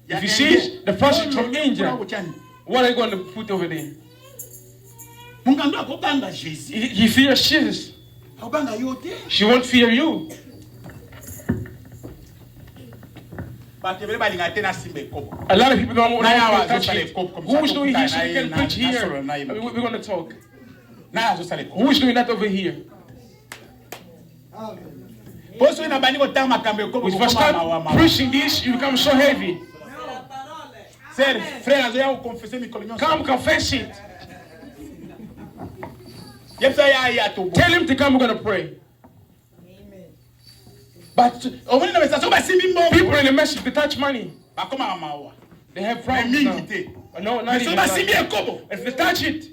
If you see the person from India, what are you going to put over there? Mungandu akobanga Jésus. He fears Jesus. Akobanga yote. She won't fear you. Batebele balinga te na simbe kobo. A lot of people don't want Naya to touch wazosale it. kopo, Who is doing na- here so you na- can na- preach na- here? solo na- We're going to talk. Na azosale kobo. Who is doing that over here? Poso ina bani kotanga makambo kobo. If I start preaching this, you become so heavy. Sœur, frère azoya ko confesser mikolo nyonso. Come confess it. Yepsa ya to. Tell him to come, we're going to pray. But omoni na message basimbi mbongo. People in the message, they touch money. Bakoma mawa. They have Mais problems now. mingi te. No, not Mais so even basimbi that. ekobo. If they touch it,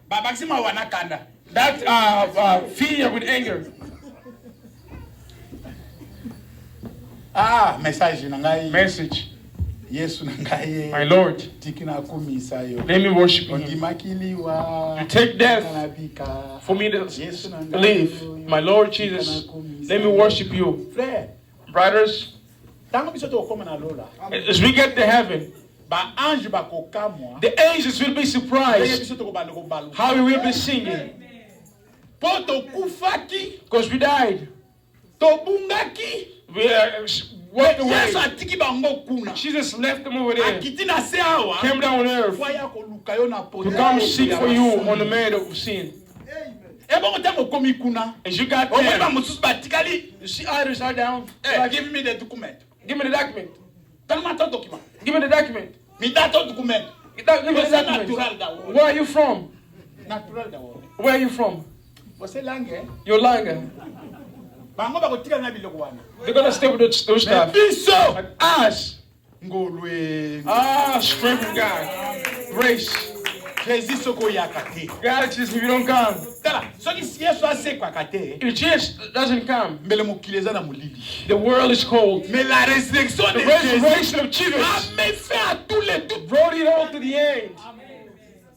Ba bakisima wana kanda. that fear with anger. Ah, message na ngai. Message. Yesu na ngai My Lord, tikina kumisa yo. let me worship you. Ondimakiliwa. You take death Kanabika. for me to Yesu na ngai live. yo. My Lord Jesus, let me worship you. Frère, Brothers, tango biso tokoma na lola. as we get to heaven, Ba ange bakokamwa. the angels will be surprised Biso tokobanda kobalu. how we will be singing. Po tokufaki, Because we died. tobungaki. We walked away. Yesu atiki bango kuna. Jesus left them over there, Akiti na se awa. came down on earth Waya koluka yo na to poto. come seek for you on the man of sin. Ebongo tango komi kuna. As you got Omoiba there, mususu batikali. you see others are down. Eh, give me the document. Give me the document. Tellement ton document. Give me the document. Mi da ton document. Give me the C'est document. natural d'abord. Where are you from? Natural d'abord. Where are you from? Você langue. You're lying. Bango bakotika na biloko wana. They're gonna stay with those Mais stuff. biso. But us, Ngolwe. strength of God, grace. Jésus soko yakate. God says if you don't come, Tala, soki Yesu asekwa kate. if Jesus doesn't come, Mbele mokili eza na molili. the world is cold. Mais la résurrection The de Jésus resurrection of a Jesus mis fin à tous les doutes. brought it all to the end.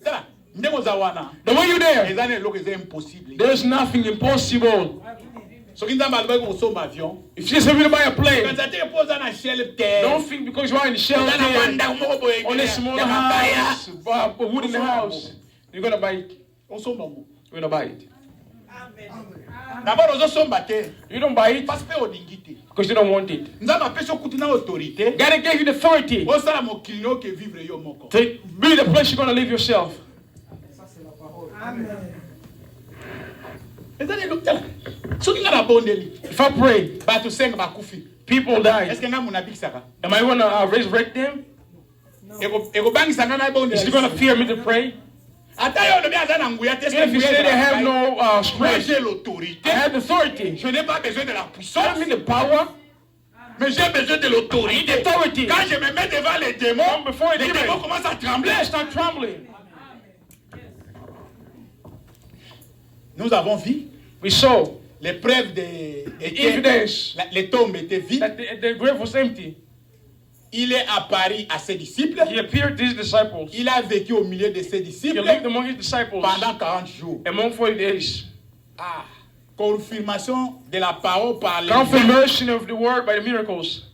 Tala, ndenge oza wana. The way you're there, Eza na eloko eza impossible. there's nothing impossible. Soki nzambe alobaki kosomba avion. If Jesus wants you to buy a plane, Kanza te po oza na shell terre. don't think because you are in the shelter Oza na bandako moko boye. on a smaller ya mabaya. house, a wooden house, you're gonna buy it. Osomba ngo. You're gonna buy it. D'abord ozosomba te. You don't buy it Parce que olingi te. because you don't want it. Nzambe apesi okuti na autorité. God gave you the authority Osala mokili no ke vivre yo moko. to be the place you're gonna live yourself. Eza lelo tala. Soki nga na bondeli. If I pray, Bato 5 bakufi. people die. Est-ce que nga muna bikisaka? Am I gonna resurrect them? Eko bangisa nga na Is bondeli. he gonna fear me to pray? Ata yo lobi aza na nguya te. If you say they have no Moi strength, j'ai l'autorité. I have the authority. Je n'ai pas besoin de la I puissance. don't need the power. Mais j'ai besoin de l'autorité. Authority. Quand je me mets devant les démons, Before les démons commencent à trembler. I start trembling. Nous avons vu We saw les preuves de evidence les tombes étaient vides. that the grave was empty. Il est apparu à ses disciples. He appeared to his disciples. Il a vécu au milieu de ses He disciples lived among his disciples pendant 40 jours. among 40 days. Ah, confirmation de la parole par les Confirmation of the word by the miracles.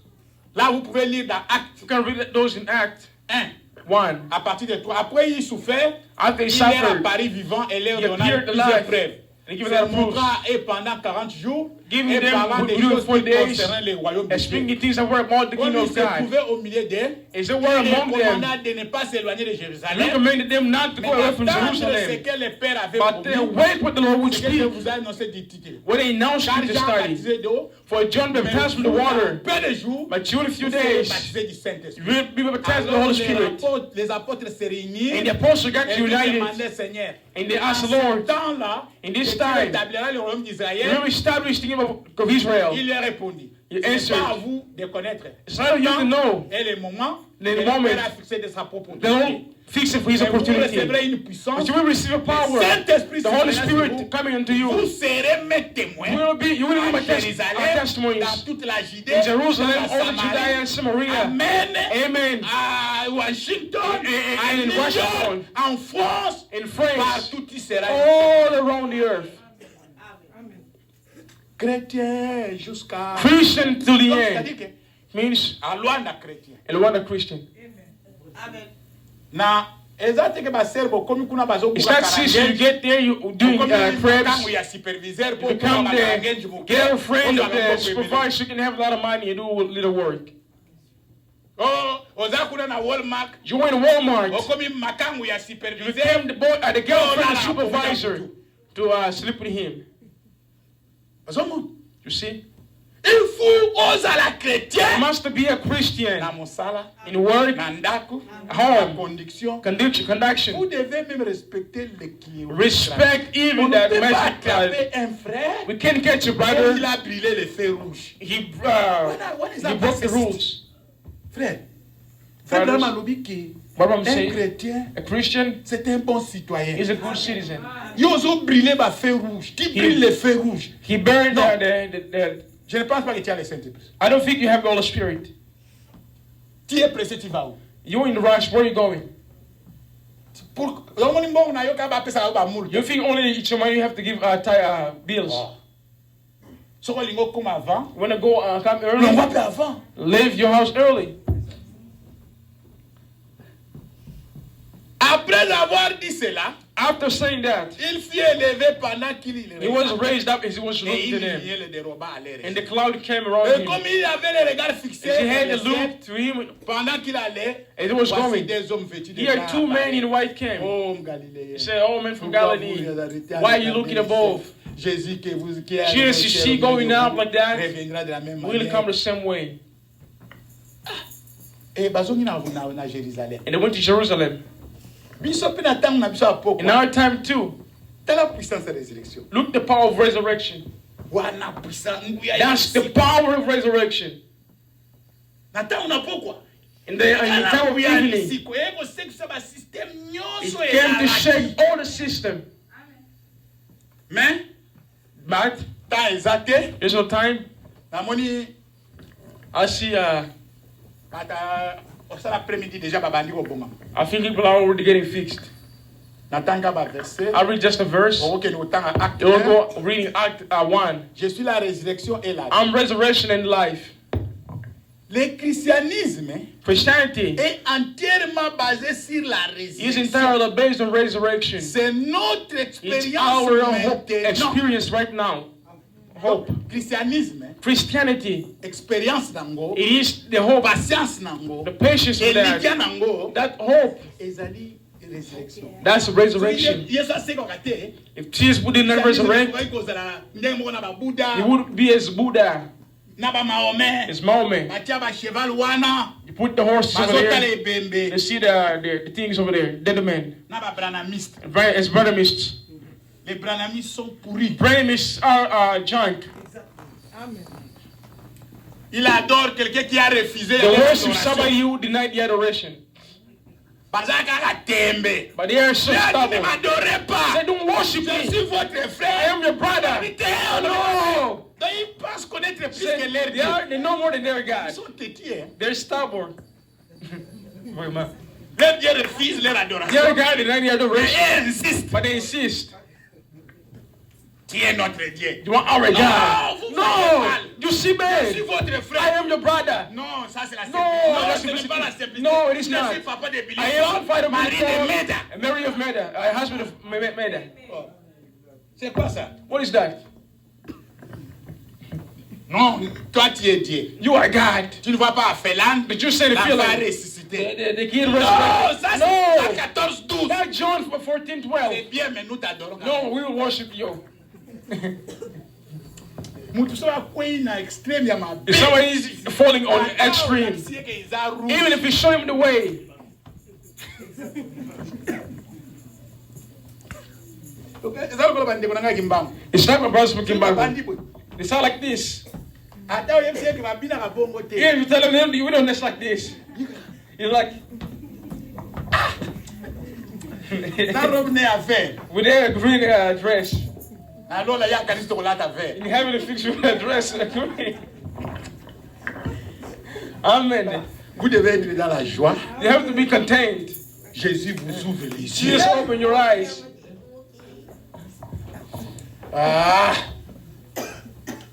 Là, vous pouvez lire dans Actes You can read those in Act 1, 1. à partir de 3. Après, il souffert. After he Il leur suffered, apparu vivant et leur he donna appeared plusieurs alive. preuves. And he gave Se them proofs, montrant et pendant 40 jours giving et them parlant des during choses 40 qui days, concernant le royaume de and Dieu. speaking things that were about the Quand kingdom il of se God. trouvait au milieu d'eux, As they were il les among them, commanda de ne pas s'éloigner de he Jérusalem, recommended them not to mais go away from d'attendre ce Jerusalem, que le Père avait but to promis. wait what the Lord would Ce que je speak. vous ai annoncé du titre. When he announced Car you to Jean study, baptisait d'eau, for John mais baptized with the vous, water, en peu de jours, but you in a few vous serez days, baptisés du you Saint-Esprit. will be baptized with the Alors Holy Spirit. les apôtres se réunirent And the apostles got et ils united, demandaient, Seigneur, and they asked the en ce Lord, temps-là, in this tu time, établiras le royaume we d'Israël. will establish the kingdom of Israel. Il leur répondit, He ce n'est answered, pas à vous de connaître It's not you to know. et le moment The que le moment. Père a fixé de sa propre The Lord autorité. fix it for his Mais vous opportunity. recevrez une puissance, But you will receive a power. Saint-Esprit The Holy surviendra sur vous. Spirit coming unto Vous you. serez mes témoins You will be my à Jérusalem, dans testimonies toute la Judée, in Jerusalem, dans la all the Judea Samarie. and Samaria. Amen. Amen. À Washington, à And in New York, Washington, en France, in France, partout il sera all around the earth. chrétien jusqu'à... Christian to the Donc, end c'est-à-dire que means à Luanda chrétien. Rwanda Christian. Na ezate ke baser bokomi kuna bazokuka It's not since you get there, you doing crabs, kangu ya superviseur you pour become the girlfriend of the supervisor, you can have a lot of money and do a little work. Oh, oza kuna na Walmart. You went to Walmart, Okomi makangu ya you superviseur. became the girlfriend of the Oh, supervisor to sleep with him. Bazomon. You see? Il faut oza la chrétien. You must be a Christian Na mosala, in work, na ndako, home, na conduction. conduction. Vous devez même respecter les clients. Respect On even ne that peut pas magic card. attraper un frère. We can't catch a Il brother. a brûlé les feux rouges. He broke the rules. Frère, frère Brothers, Malobi qui Barbara un say chrétien, a Christian c'est un bon citoyen. is a good citizen. Ils ont brûlé les feux rouges. Qui brûle les feux rouges? He burned No. the Je ne pense pas que tu as le Saint-Esprit. I don't think you have the Holy Spirit. Tu es pressé, tu vas où? You're in the rush. Where are you going? You You think only each money you have to give bills. So when you come avant, You want to go come on early? va plus avant. Leave your house early. Après avoir dit cela, After saying that, il fut élevé pendant qu'il he was raised up as he was et looking il to them. le déroba à l'air. And the cloud came around Et him. comme il avait les regards fixés As he had vers to le ciel, look to him, pendant qu'il allait, as he was voici going, des hommes vêtus de he had blanc two men apparaître. in white came. Oh, Galiléen. He said, "Oh, man from Pourquoi Galilee, vous arrêtez à why are you regarder looking le above? ciel? Jésus qui vous qui est Jesus, you see going up like that, reviendra de la même will manière. come the same way." Et bazongi na Jérusalem. And they went to Jerusalem. Biso pe na tango na biso apoko. In our time too, Tala puissance de résurrection. look the power of resurrection. Wana puissance nguya. That's the power of resurrection. Na tango na pokwa. In the time of evening, Siko ego sexe ba système it nyonso came to shake all the system. Mais But ta ezate there's no time. na moni I see. ata osala après-midi déjà babandi ko bonga. I think people are already getting fixed. Na tanga ba verset. I read just a verse. OK ni otanga acte. They will go reading Act 1. Je suis la résurrection et la vie. I'm resurrection and life. Le christianisme Christianity est entièrement basé sur la is résurrection. entirely based on resurrection. C'est notre It's expérience our hope maintenant. experience right now. Hope. Christianisme, Christianity, expérience nango, it is the hope, patience nango, the patience of elikya that. nango, That hope, ezali résurrection. that's resurrection. Yesu asekaka te. If Jesus did not resurrect, Christianisme kozala ndenge moko na he babuda, would be as Buddha, na bamahomet, as Mahomet. batia bacheval wana, You put the horses over bazotala there, ebembe, they see the things over there, dead men. na babranamistes. As Branhamists. Les branhamistes sont pourris. Branhamists are junk. Il adore quelqu'un qui a refusé They worship l'adoration. somebody who denied the adoration. Bazaka tembe. But they are so Ne stubborn. m'adorez pas. They don't worship Je me. suis votre I frère. am your brother. No. Donc ils pensent connaître plus que leur Dieu. They know more than their Ils God. sont têtus. Hein? They're stubborn. Wait, man. Leur Dieu refuse leur adoration. Their God denied the Et adoration. ils insistent. But they insist. Tu es notre Dieu. You want our No, God? vous faites No. mal. You see, Je suis man. votre I frère. am your brother. Non, ça c'est la No, simplicité. Non, that's ce n'est pas la simplicity. simplicité. No, it is Je not. suis papa de I Billy. am the fighter of Marie de Meda. Mary of Meda, a husband of Meda. Oh. C'est quoi ça? What is that? Non, toi tu es Dieu. You are God. Tu ne vois pas Félan? Did you say the La feeling? va ressusciter. The kid Non, resurrected. ça c'est No. 14, 12. Not John 14:12. C'est bien, mais nous t'adorons. No, we will worship you. Mutu sawa kwei na extreme ya mabe. If somebody is falling on extreme, Siye ke iza rouge. even if you show him the way, Eza lokola bandeko na ngai kimbangu. it's not my brothers speaking Bible. Bandi boy. They sound like this. Ata oyebi siye ke babina ka bongo te. Even if you tell them, we don't dance like this. You're like, Na robe ne ya vert. with their green dress. Na lola ya kanisa kolata vert. You having to fix your dress. Amen. Vous devez être dans la joie. You have to be contained. Jésus vous ouvre les yeux. Just open your eyes. Ah,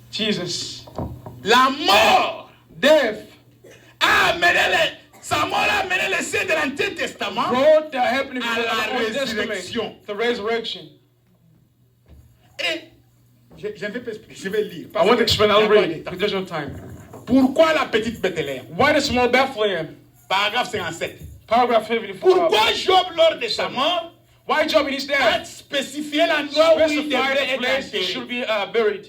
Jesus. la mort Death a amené sa mort a amené les saints de l'Ancien Testament brought the happening à from la the Old Testament, résurrection. the resurrection. Et je vais lire. I want to explain, I'll Il y a pas de read, temps. because there's no time. Pourquoi la petite Bethléem? Why the small Bethlehem? Paragraphe 57. Paragraph 54. Pourquoi Job, lors de sa mort, Why Job in his a death spécifié l'endroit où il specified devrait the être place he enterré? should be buried?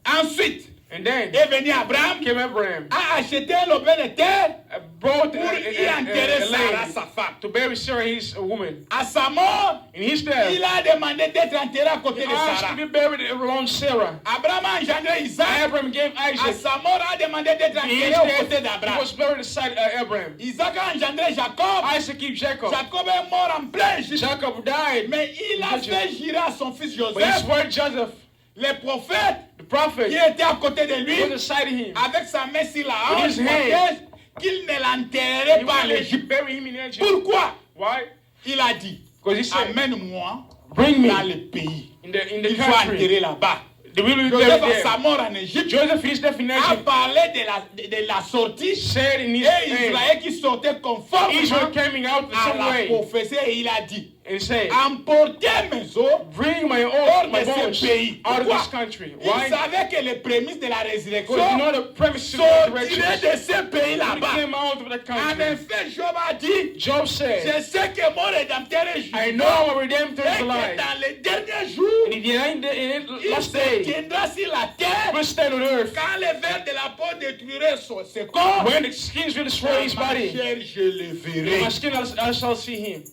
Ensuite, And then est venu Abraham, came Abraham, a acheté un lopin de terre brought pour y enterrer a Sarah, lady sa femme. to bury Sarah, his woman. À sa mort, In his death, il a demandé d'être enterré à côté he de asked Sarah. to be buried around Sarah. Abraham a engendré Isaac. Abraham gave À Isaac. sa mort, a demandé d'être In his enterré aux côtés death, he d'Abraham. was buried beside Abraham. Isaac a engendré Jacob. Isaac gave Jacob. Jacob est mort en plein Égypte. Jacob died. Mais il a fait jurer à son fils But he Joseph, swore Joseph, les prophètes the prophet, qui étaient à côté de lui, was beside him. avec sa main sur la With hanche, his hand. qu'il ne l'enterrerait He pas en wanted to Égypte. bury him in Egypt. Pourquoi? Why? Il a dit, Because he said, amène-moi bring me dans le pays. in the Il faut country. enterrer là-bas. The will be Joseph, buried à there. sa mort en Égypte, Joseph, his death in a Egypt, parlé de la sortie said in his et Israël qui sortait conformément Israel coming out the à same la way. prophétie et il a dit, And said, emportez mes os bring my hors own, my de bones ce pays. out of Pourquoi? this country. Il Why? savait que les prémices de la résurrection Because you know the premise of the resurrection. sortiraient de ce pays He là-bas. came out of that En country. effet, Job a dit, Job said, je sais que mon rédempteur est juste. I know our Redemptor Et is que alive. dans les derniers jours, And in the il last se day, tiendra sur la terre will stand on earth. quand les vers de la peau détruiraient ce corps. When the skins will destroy his Dans ma body, chair, je le in verrai. my skin I shall see him.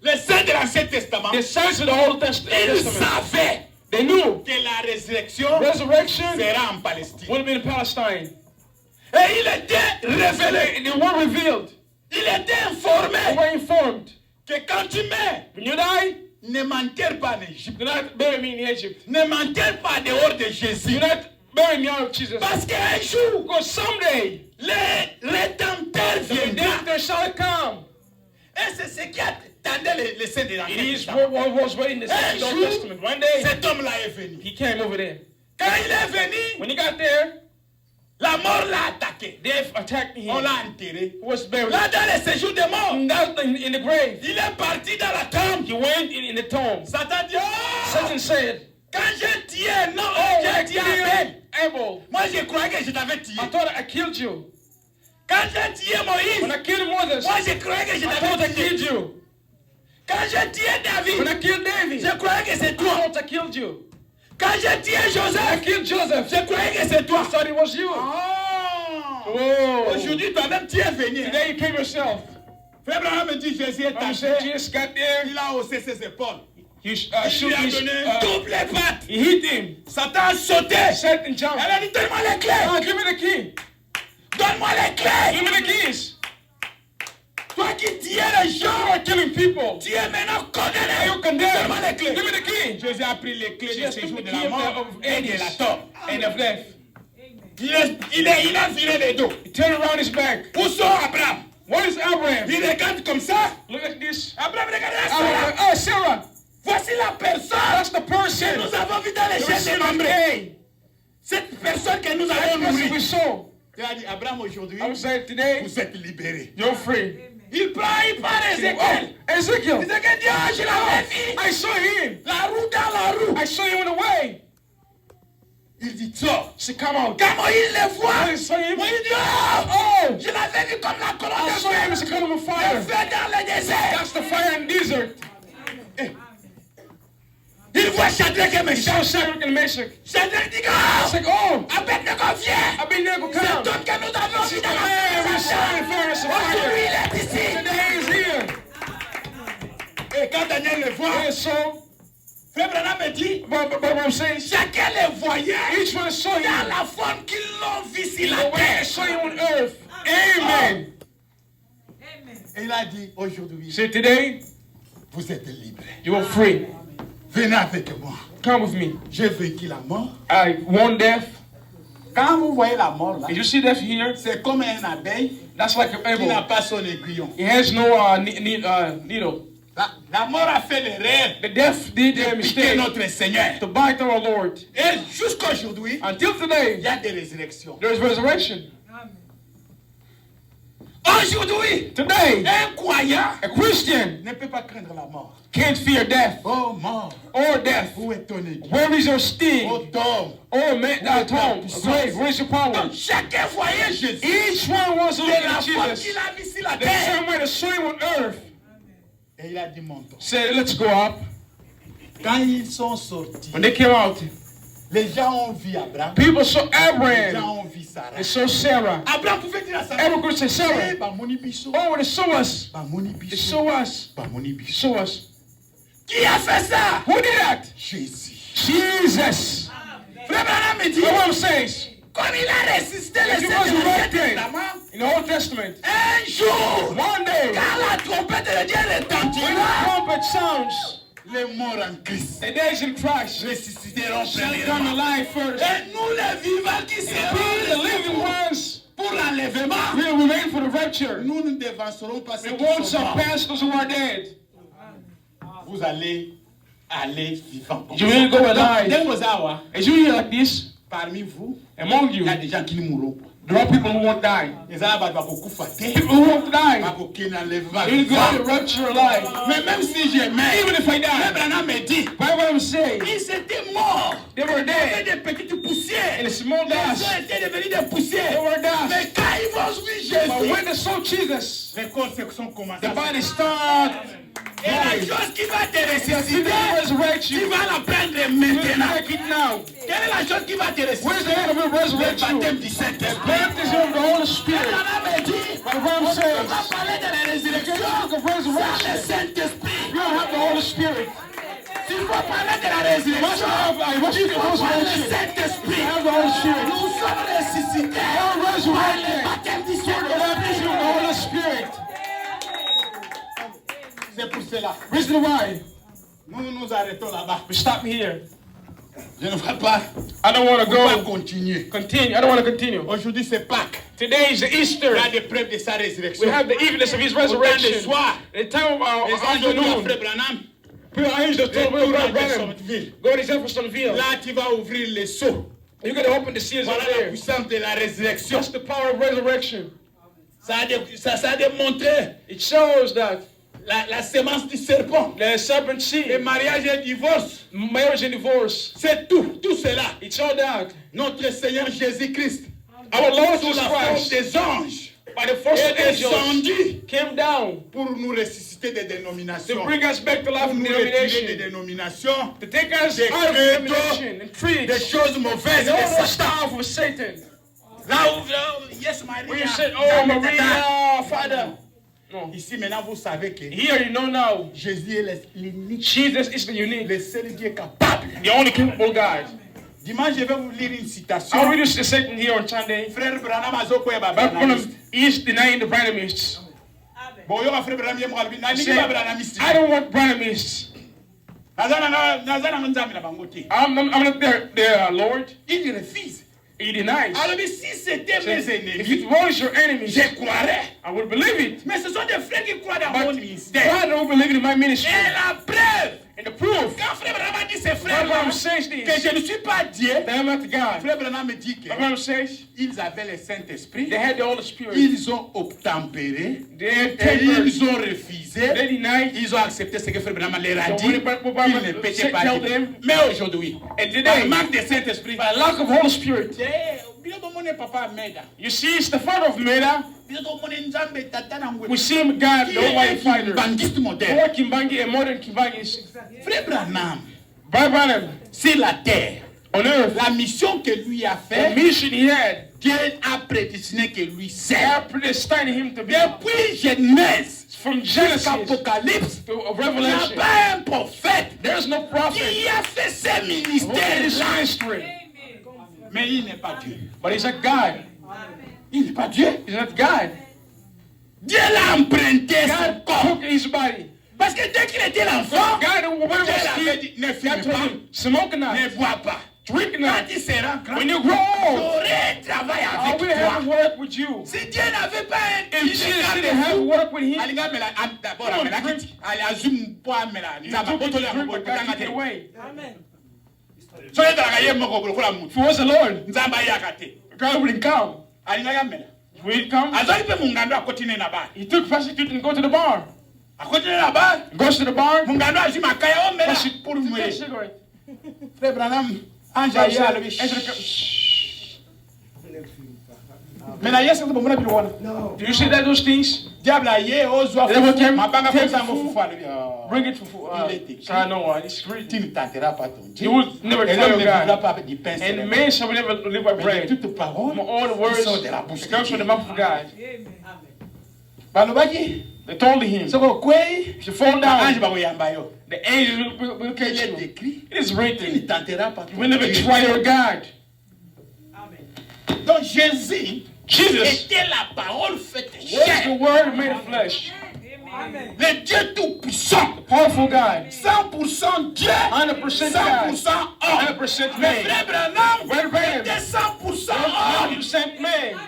Les saints de l'Ancien Testament, The saints of the Old ils Testament, savaient they knew que la résurrection resurrection sera en Palestine. will be in Palestine. Et il était révélé, They were revealed. il était They informé were informed. que quand tu meurs, When you die, ne m'enterre pas en Égypte. do not bury me in Egypt. Ne m'enterre pas dehors de Do Jésus. not bury me out of Jesus. Parce qu'un jour, Because someday, le Rédempteur the viendra. Redemptor shall come. Et c'est ce qui attendait les saints de It l'Ancien is Testament. what was waiting in the Un Old jour, Testament. One day, cet homme-là est venu. he came over there. Quand il est venu, When he got there, la mort l'a attaqué. death attacked him. On l'a enterré. He was buried. Là, dans le séjour des morts, In the grave, il est parti dans la tombe. he went in the tomb. Satan dit, oh, Satan said, quand j'ai tué, non, oh, j'ai I tué Abel. killed Abel. Moi, je croyais que je t'avais tué. I thought I killed you. Quand j'ai tué When Moïse, I killed Moses, moi, je croyais que je I thought I t'avais killed tué. you. Quand j'ai tué When I David, killed David, je croyais que c'est I toi. thought I killed you. Quand j'ai tué I Joseph, killed Joseph. je croyais que c'est toi. I thought it was you. Oh. Whoa. Aujourd'hui, toi-même, tu es venu. Today you came yourself. Frère Abraham me dit, Jésus est You said arrivé. Jesus got there. Il a haussé ses épaules. He Il shook lui a his, donné toutes les pattes. he hit him. Satan a sauté. Satan jumped. Elle a dit, donne-moi les clés. Ah, give me the key. Donne-moi les clés. Give me the keys. Toi qui tuais les You gens, are killing people. tu es maintenant condamné. You condemned. Donne-moi les clés. Give me the key. Jésus a pris les clés du Jesus séjour took de the la key mort of et de la Hades tombe. and of death. Il a viré les dos. He turned around his back. Où sont Abraham? What is Abraham? Il regarde comme ça. Look at this. Abraham regarde Abraham, ça. oh, Sarah. Voici la That's personne the person. que nous avons vue dans les You chaînes see des the membres. day. Cette personne que nous That avons person we nourrie. saw. Il a dit, Abraham, aujourd'hui, I would say today, vous êtes libérés. you're free. Il parle Oh, Ézéchiel. Ezekiel. Ézéchiel dit, ah, je l'avais vu. I saw him. La roue dans la roue. I saw him on the way. Il dit, sors. She come out. Quand Moïse le voit, I saw him. Moïse dit, oh, Oh, je l'avais vu comme la colonne I de saw him as a feu. column of Le fire. feu dans le désert. That's the fire in the desert. Il voit Shadrach et He saw Meshach. Shadrach and Meshach. Shadrach dit, It's oh, like, oh, Abednego vient. Abednego Cet come. homme que nous avons vu dans Hey, we saw la the furnace of aujourd'hui fire. il est ici. Today is here. Et quand Daniel le voit, And so, Frère Branham me dit, but what I'm saying, chacun le voyait each one saw dans him la forme qu'ils l'ont vu sur the la way they terre. saw him on earth. Amen. Et il a dit, aujourd'hui, So today, vous êtes libres. you are free. Venez avec moi. Come with me. J'ai vaincu la mort. I won death. Quand vous voyez la mort là, Did you see death here? c'est comme un abeille That's like an qui n'a able. pas son aiguillon. It has no needle. La mort a fait l'erreur The death did de their piquer mistake notre Seigneur. to bite our Lord. Et jusqu'à aujourd'hui, Until il today, y a des résurrections. there is resurrection. Aujourd'hui, Today, un croyant a Christian ne peut pas craindre la mort. can't fear death Oh mort, or death. où est ton aiguillon? Where is your Oh sting? tombe. Or tomb, grave, where is your power? Donc chacun voyait Jésus. Each one was De looking la at forme Jesus. qu'il a vu sur la The terre. same way the soil on earth Et il a dit montons. said, let's go up. Quand ils sont sortis, When they came out, les gens ont vu Abraham. people saw Les gens Abraham. ont vu Sarah. They saw Sarah. Abraham pouvait dire à Sarah, Everyone could say eh, Sarah. bah moni biso, Oh, when they saw us, bah moni they biso, saw us, bah moni they biso. saw us. Qui a fait ça? Who did that? Jésus. Jesus. Frère Branham me dit, The Bible says comme il a résisté les He saints was de l'Ancien erected. Testament, in the Old Testament, un jour, one day, quand la trompette de Dieu when the retentira, trumpet sounds, les morts en Christ the days in Christ ressusciteront shall come premièrement. alive first. Et nous les vivants qui We, the serons living ones, pour pour l'enlèvement, We wait for the rapture. nous ne dévancerons pas ceux We qui won't sont morts. surpass those who are dead. Vous allez aller vivant. You will go alive. Dès vos hours, As you hear like this, parmi vous, among il you, y a des gens qui ne mourront pas. there are people who won't die. Les arbres vont beaucoup fatiguer. People who won't die. Aucun enlèvement. They will go to the rapture alive. Mais même si je meurs, Even if I die, Frère Branham me dit, Bible says ils étaient morts. they were Avec dead des petites poussières. in a small Les dust. gens étaient devenus des poussières. They were dust. Mais quand ils vont suivre But Jésus, when they saw Jesus, les corps sont commencés the à body start. Et la chose qui va te He ressusciter, will resurrect tu you. vas la prendre He will maintenant. take it now. Quelle est la chose qui va te Where's the ressusciter? hand of the Le resurrection? baptême du Saint-Esprit. Baptism of the Holy Spirit. Branham me dit, But Bible on ne peut says, pas parler de la résurrection talk of sans le resurrection. Saint-Esprit. You don't have the Holy Spirit. Si tu vas parler de la You must résurrection, have tu dois avoir le resurrection. Saint-Esprit. You have the Holy Spirit. Nous sommes ressuscités You are par le resurrected. baptême du The baptism of the Saint-Esprit. Holy Spirit. C'est pour cela. Reason why Nous nous arrêtons là-bas. we stop here. Je ne vais pas, I don't want to pas go continuer. continue. I don't want to continue. Aujourd'hui, c'est Pâques. Today is the Il Easter. y a des preuves de sa résurrection. We have the evidence of his Au temps du resurrection. soir, The time of our les anges ont dit à afternoon. Frère Branham, People angels told me retourne à about Branham. Jeffersonville. Go to Jeffersonville. Là, tu vas ouvrir les seaux. You're going to open the seals Voilà over la there. puissance de la résurrection. That's the power of resurrection. Ça a démontré It shows that la sémence du serpent, the serpent le seed, mariage et le divorce. marriage and divorce, C'est tout cela. it showed that Notre Seigneur Jésus-Christ, our Lord sous Jesus la forme Christ, des anges, by the force of est angels, descendu came down pour nous ressusciter des to dénominations. bring us back to life Pour from nous retirer des denomination, dénominations, to take us des out of credos, denomination and trees, des choses mauvaises and all de those Satan. stuff with Satan. Là où, yes, Maria, When you said, dans oh, le Tata. Maria, Father. No. Ici, maintenant, vous savez que Here you know now, Jésus est l'unique, Jesus is the unique, le seul Dieu capable. the only capable God. Dimanche, je vais vous lire une citation. I'll read you a statement here on Sunday. Frère Branham azoko ya But babranamiste. is denying the Branhamists. Bon, yo frère Branham ye mwalbi na Say, ningi babranamiste. I don't want Branhamists. Nazana nzambi na bango te. I'm not their Lord. Il refuse. He denies. Alors mais si c'était mes If ennemis, it was your enemies, je croirais. I would believe it. Mais ce sont des frères qui croient dans But mon God ministère. don't believe in my ministry. Et la preuve, And the proof quand frère Branham a dit ses frères that Branham says que this, je ne suis pas Dieu, that I'm not God. frère Branham me dit que Branham says ils avaient le Saint-Esprit, they had the Holy Spirit. ils ont obtempéré, They had et tempered. ils ont refusé, They denied. ils ont accepté ce que frère Branham leur a So dit, when the Bible ils ne pétaient pas tell Dieu. them, Mais aujourd'hui, and par today, le manque de Saint-Esprit, by lack of Holy Spirit, papa Meda. you see, it's the father of Meda. We We see him, God, the Almighty Father. bangiste moderne. Poor Kimbangi and modern Kimbangi is Frère Branham, by Branham sur la terre, on earth. la mission que lui a The fait, mission he had, Dieu a prédestiné que lui sert. God predestined him to be Depuis Genèse from Genesis jusqu'Apocalypse, to il n'y a Revelation. pas un prophète There's no prophet qui a fait ce who did this ministère-là. ministry, Mais il n'est pas Dieu. but he's not God. Il n'est pas Dieu. He's not God. Dieu l'a emprunté son God corps. took his body. Parce que dès qu'il était l'enfant, God, when he Dieu was avait kid, dit, ne God fume told pas, him, smoke not, ne bois pas. drink Quand not. il sera grand, When you grow old, j'aurai travail I avec will have to toi. work with you. Si Dieu n'avait pas un If Jesus didn't have to work with him, alinga mela d'abord amela kiti ali azum po amela he nzaba took his botolo ya drink, but God kotanga took it te away. so yedaka ye moko lokola If mutu it was the Lord, nzamba ayaka te God wouldn't come. alinga yamela Will he come? azali mpe mungando akotine na bana He took prostitute and go to the bar. akotine na bana Goes to the bar, mungando azwi makaya omela prostitute, pour take a mwele cigarette. frère Branham ange God aye said, alobi "Enter the Shh." mena yesu kubo muna bilo wana Do you see that those things? diable aye ozwa Devil came, mabanga take pesa ngo food, fufu alobi Bring it for food. So I know why. It's great. tu ne tenteras pas ton Dieu You will never et tell l'homme ne God. vivra pas du pain And seulement man shall never live by mais de bread. toutes paroles From all the qui words sortent de la bouche that de comes from Dieu the mouth of God. balobaki They told him, soko okwei if you fall ange down, bakoyamba yo the angels will il catch est you. écrit It is tu ne written, tenteras pas you will never try your God. donc Jésus Jesus était la parole faite was the chair word made of flesh. le Dieu tout-puissant Powerful God. 100% Dieu 100% 100% homme 100% mais man. frère Branham Brother Branham était 100% was homme 100% man.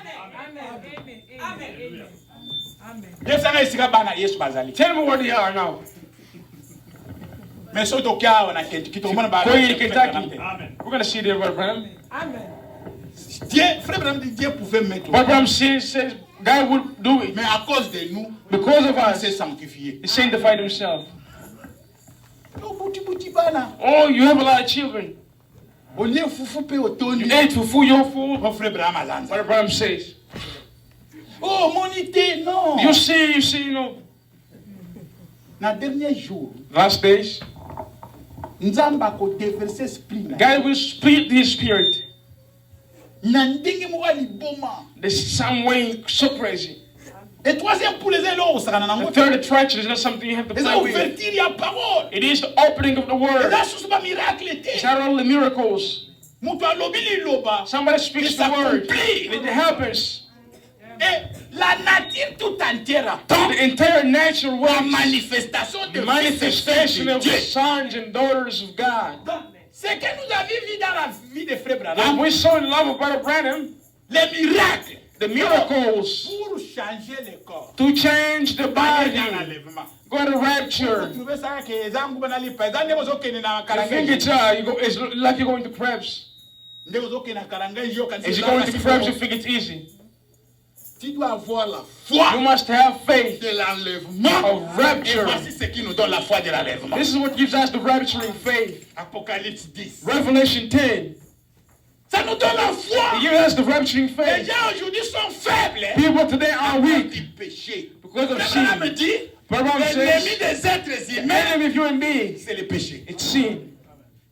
Tell me where they are now. Mais surtout qu'il y a Going to Kentucky. We're going to see there, Brother Branham. Dieu, frère Branham dit Dieu pouvait mettre. Brother Branham says God would do it. Mais à cause de nous, Because of il us, s'est sanctifié. He sanctified Himself. Oh, you have a lot of children. You ate fufu, your food. Mon frère Branham Alanda. Brother Branham says. Oh, mon idée, non. You see, Dans le dernier jour, last days, Nzamba ko déverser esprit. God will split His spirit. Nandingi mo liboma. There's some way so crazy. Et troisième pour les élots, ça na The third attraction is not something you have to play with. ouverture ya parole. It is the opening of the word. It's not only miracles. Mutu alobi liloba. Somebody speaks the word. It happens. Et la nature tout entière. The entire natural La world. manifestation The de manifestation of Dieu. sons and daughters of God. Ce que nous avons vu dans la vie de Frère What Branham, we saw in love of Brother Branham, les miracles, the miracles pour changer le corps. to change the Dans body, l'enlèvement. go to rapture. Tu veux ça que les zangu banalipa, ezande bozokene na I karanga. think it's like you're going to crabs. Nde bozokene na karanga yo kan. As you're going to crabs, you think it's easy. Tu dois avoir la foi You must have faith de l'enlèvement. of rapture. Et voici ce qui nous donne la foi de l'enlèvement. This is what gives us the rapturing faith. Apocalypse 10. Revelation 10. Ça nous donne la foi. It gives us the rapturing Les faith. gens aujourd'hui sont faibles. People today are weak Du péché. because of Abraham sin. dit, Abraham l'ennemi says, des êtres humains, enemy of human beings, c'est le péché. it's sin.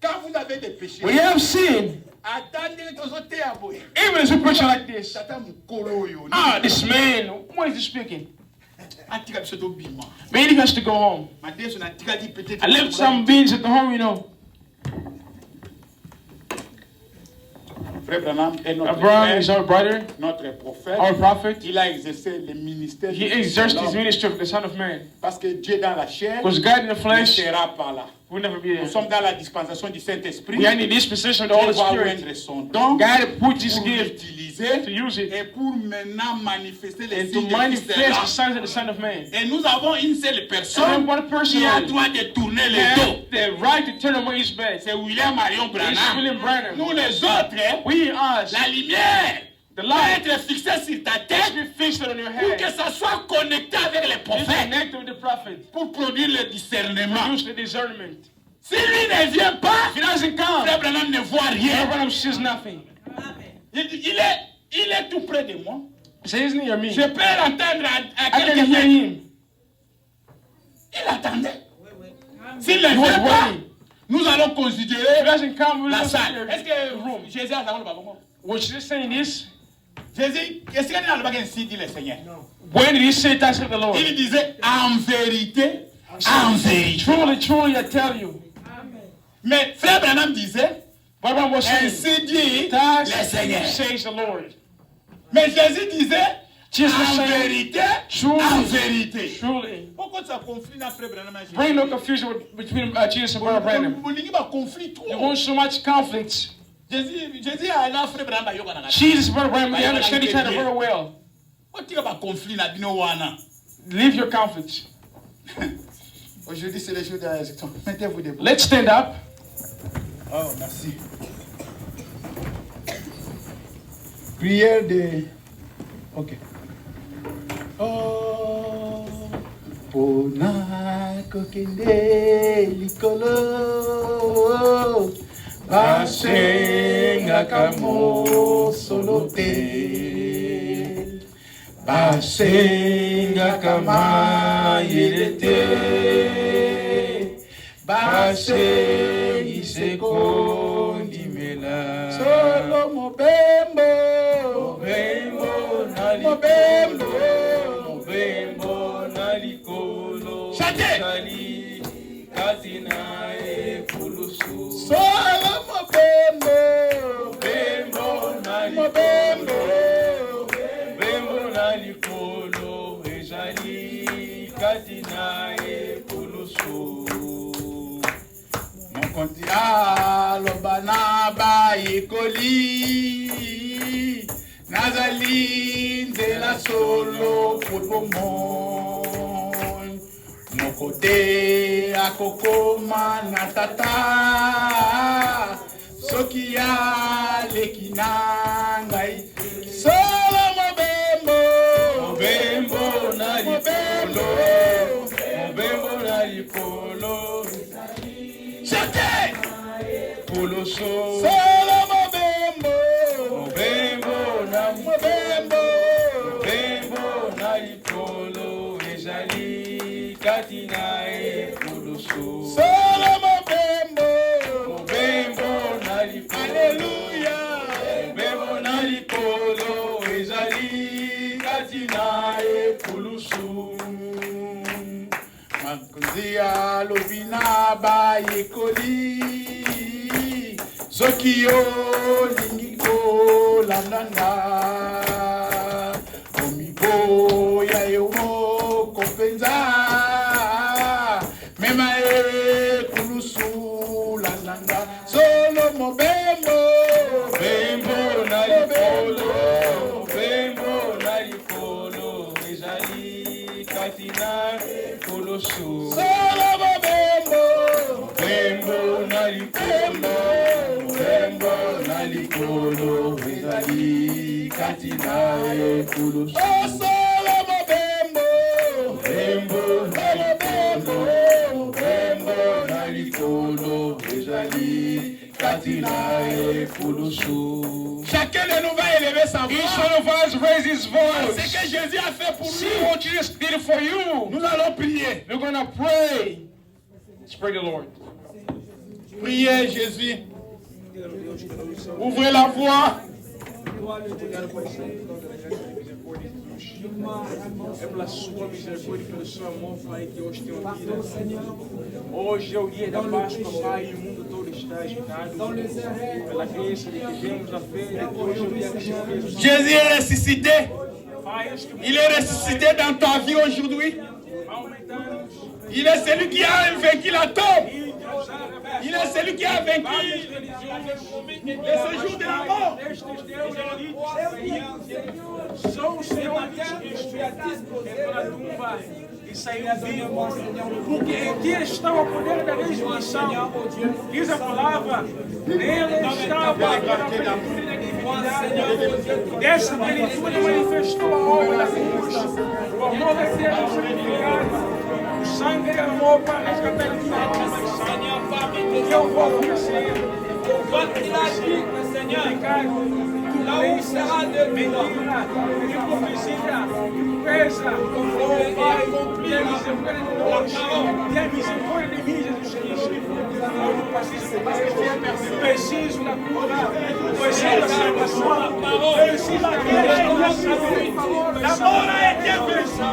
Quand vous avez des péchés, When you have sin, attendez que vous soyez à bout. even as a preacher like this, Tata mukolo yo. this man, what is he speaking? Atika biso to bima. Maybe he has to go home. Madeso na tika di peut-être. I left some beans at the home, you know. Frère Branham est notre Abraham is frère, our brother, notre prophète. our prophet. Il a exercé le ministère. He du exerced Fils his de l'homme. ministry of the Son of Man. Parce que Dieu dans la chair Because God in the ne flesh sera pas là. will never be Nous there. sommes dans la dispensation du Saint-Esprit. We are in the dispensation of the Dieu Holy va Spirit. rendre son don God put His pour gift l'utiliser to use it et pour maintenant manifester les and to signes de Christ manifest the là. signs of the Son of Man. Et nous avons une seule And personne one person qui a only droit de tourner le dos. have the right to turn away His back. C'est William Marion It's Branham. William Branham. Nous les autres, We us, la lumière the doit light, être fixée sur ta must tête be fixed on your pour que head. ça soit connecté avec les Be prophètes connected with the prophet. pour produire le discernement. Use the discernment. Si lui ne vient pas, If he doesn't come, Frère Branham ne voit rien. Abraham sees nothing. Il est tout près de moi. So he's near me. Je peux l'entendre à I can quelques hear mètres. him. Il attendait. S'il ne He was vient pas, waiting. nous allons If considérer he doesn't come, we'll la go salle. to Est-ce que room. Jésus a parlé par moi? Was Jesus saying this? Jésus, est-ce qu'il a pas ainsi dit le Seigneur? When did he say that to the Lord? Il disait en vérité, en vérité. Truly, truly, I tell you. Mais Frère Branham disait, Abraham was saying, ainsi dit Thus le Seigneur. says the Lord. Mais Jésus disait, Jesus en said, vérité, Truly, en vérité. truly. Pourquoi ça conflit dans Frère Branham et Jésus? Bring no confusion between Jesus and Brother Branham. Vous n'avez pas conflit There trop. was so much conflict. Jésus a là Frère Branham yoka na. Jesus and Brother Branham, they understand each other very well. Pourquoi tu as pas conflit na bino wana? Leave your conflicts. Aujourd'hui c'est le jour de la résurrection. Mettez-vous debout. Let's stand up. Oh, merci. Prière de... Ok. Oh, pona kokende likolo basengaka mosolo te basengaka mayele te basengise kondimela solo mobembo mobembo na likolo zali kati na ekulusu solo mobembo na likolo ezali kati na ekulusu mokonzi aloba na bayekoli nazali nzela solo potomo mokote akokoma na tata soki ya leki na ngai solo mobembo mobembo na likolo mobembo na likolo chate poloso solo mobembo mobembo na mobembo mobembo na likolo ezali kati na poloso solo mobembo mobembo na likolo alleluya mobembo na likolo ezali kati na poloso makonzi alobi na bayekoli soki olingi kolandanga omiboya yo moko mpenza mema ekulusu landanga solo mobembo mobembo na likolo mobembo na likolo ezali kati na koloso solo mobembo mobembo na likolo mobembo na likolo ezali kati na koloso solo mobembo mobembo na likolo mobembo na likolo ezali kati na koloso. Chacun de nous va élever sa voix. Each one of us raise his voice. Ce que Jésus a fait pour See nous. what Jesus did for you. Nous allons prier. We're going to pray. Let's pray the Lord. Priez Jésus. Ouvrez la voix. É pela sua misericórdia, pelo seu amor, Pai, que hoje tem uma vida. Hoje é o dia da Páscoa, Pai, e o mundo todo está agitado. Pela crença de que vemos a feira, que hoje é o dia que se fez. Jésus est ressuscité. Pai, acho que Il est ressuscité dans ta vie aujourd'hui. aumentamos. Il est celui qui a vaincu la tombe. Il est celui qui a vaincu le séjour de la mort. Só o Senhor entrou na tumba e saiu vivo. Porque em ti está o poder da ressurreição. Diz a palavra, nele estava a plenitude da divindade. Dessa plenitude manifestou a obra da cruz. O amor da terra santificado. O sangue derramou para resgatar o que eu vou oferecer. Il a dit, Seigneur, là où sera de mentira, hipocrisia, pesa, vai cumprir a misericórdia de mim, Jesus Cristo. Eu preciso da cura, preciso da salvação, preciso da restauração. D'abord a été versé.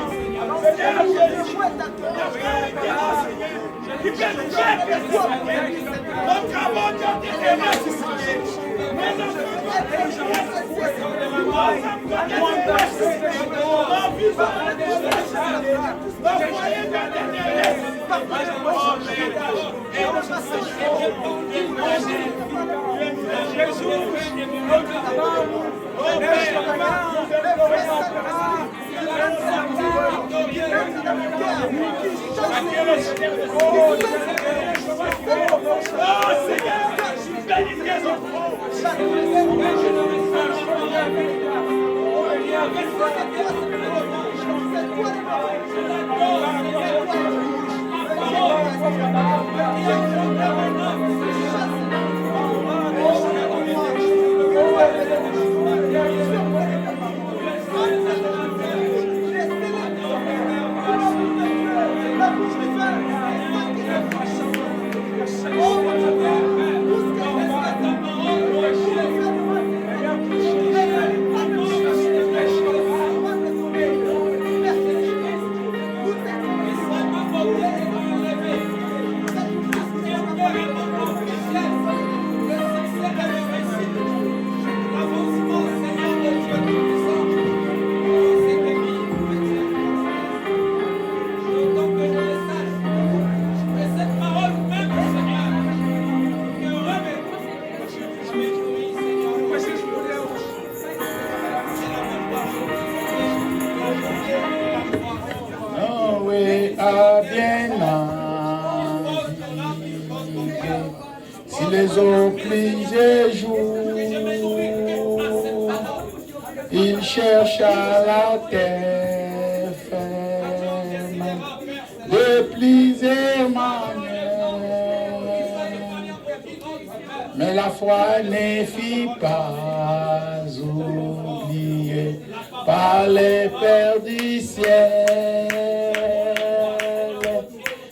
va bien naviguer, si les eaux plient jouent, il cherche à la terre ferme de plier ma main. Mais la foi ne fit pas oublier par les pères du ciel.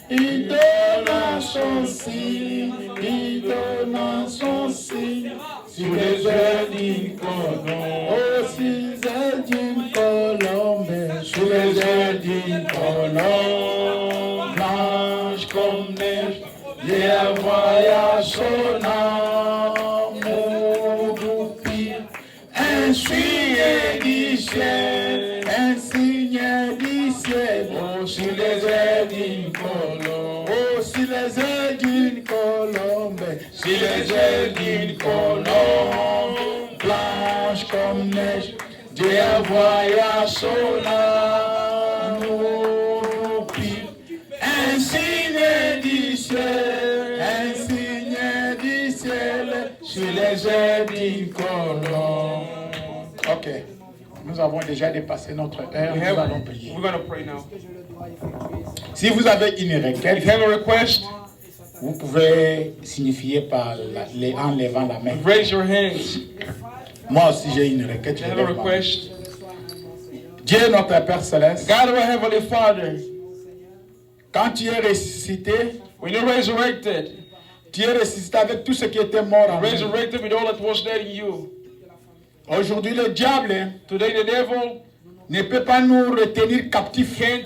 Il donna son signe, il donna son signe sur les ailes d'une colombe, aussi ailes d'une colombe, sur les ailes d'une colombe, blanche comme neige, hier voyage son amour pire, un signe du ciel, un signe du ciel, oh, sur les ailes d'une colombe, oh, sur les ailes d'une colombe, sur les ailes d'une colombe, blanche comme neige, Dieu voyage son amour pire, un signe du ciel, un signe du ciel, sur les ailes d'une colombe. Ok, nous avons déjà dépassé notre heure, nous allons prier. We're going to pray now. Si vous avez une requête, If you have a request, vous pouvez signifier en levant la main. raise your hands. Moi aussi j'ai une requête. If you Je have a lève ma main. request, Dieu notre Père Céleste, God our Heavenly Father, quand tu es ressuscité, when you're resurrected, tu es ressuscité avec tout ce qui était mort en nous. resurrected with all that was dead in you. Aujourd'hui le diable Today the devil ne peut pas nous retenir captifs. can't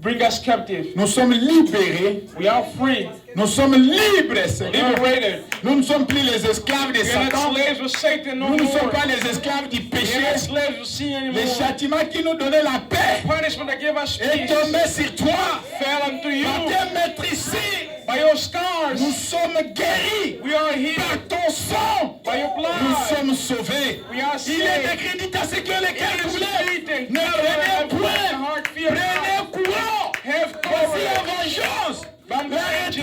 bring us captive. Nous sommes libérés. We are free, Nous sommes libres, Seigneur. liberated. Nous ne sommes plus les esclaves de We are not Satan. slaves of Satan no Nous ne sommes more. pas les esclaves du We are péché. not slaves of sin Les anymore. châtiments qui nous donnaient la paix Punishment that gave us est peace tombé sur toi. fell unto you. Par tes maîtrisés, By your scars, nous sommes guéris. we are Par healed. ton sang, By your nous blood, sommes sauvés. we are Il est saved. écrit, dit à ce que les cœurs It is troublés written, ne revenez point. heart fear Prenez not. courant. Have Voici la courage. vengeance. La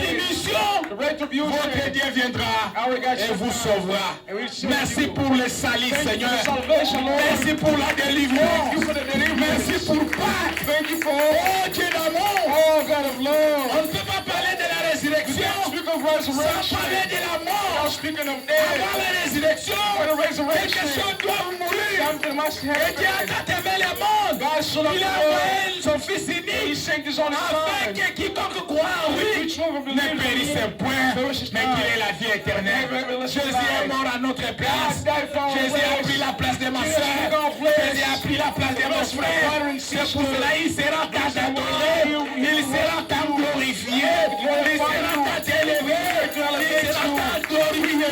rétribution. The retribution. Votre Dieu viendra Our God et shall vous come. sauvera. And we save Merci you. pour le salut, Thank you for Seigneur. the salvation, Lord. Merci pour la Thank délivrance. you for the deliverance. Merci pour Pâques. Thank you for Oh Dieu d'amour. oh God of On love. ne peut pas parler de la résurrection Speak of sans resurrection. parler de la mort. Now speaking of Avant death, la résurrection, for the resurrection, quelque chose doit mourir. something must Et Dieu a happen. tant aimé le monde. God so loved Il the a world. envoyé son Fils He unique sent his only afin son. que quiconque croit en lui Which one will ne believe in périsse him? point, Perishes mais not. qu'il ait la vie éternelle. Jésus est mort à notre place. God died for our Jésus a place. pris la place de ma Jesus soeur. took our place. Jésus a pris la place de mon Yes, my frère. brother and C'est sister. pour cela il sera tant adoré. Il sera tant glorifié. Il sera tant élevé. Il sera tant glorifié.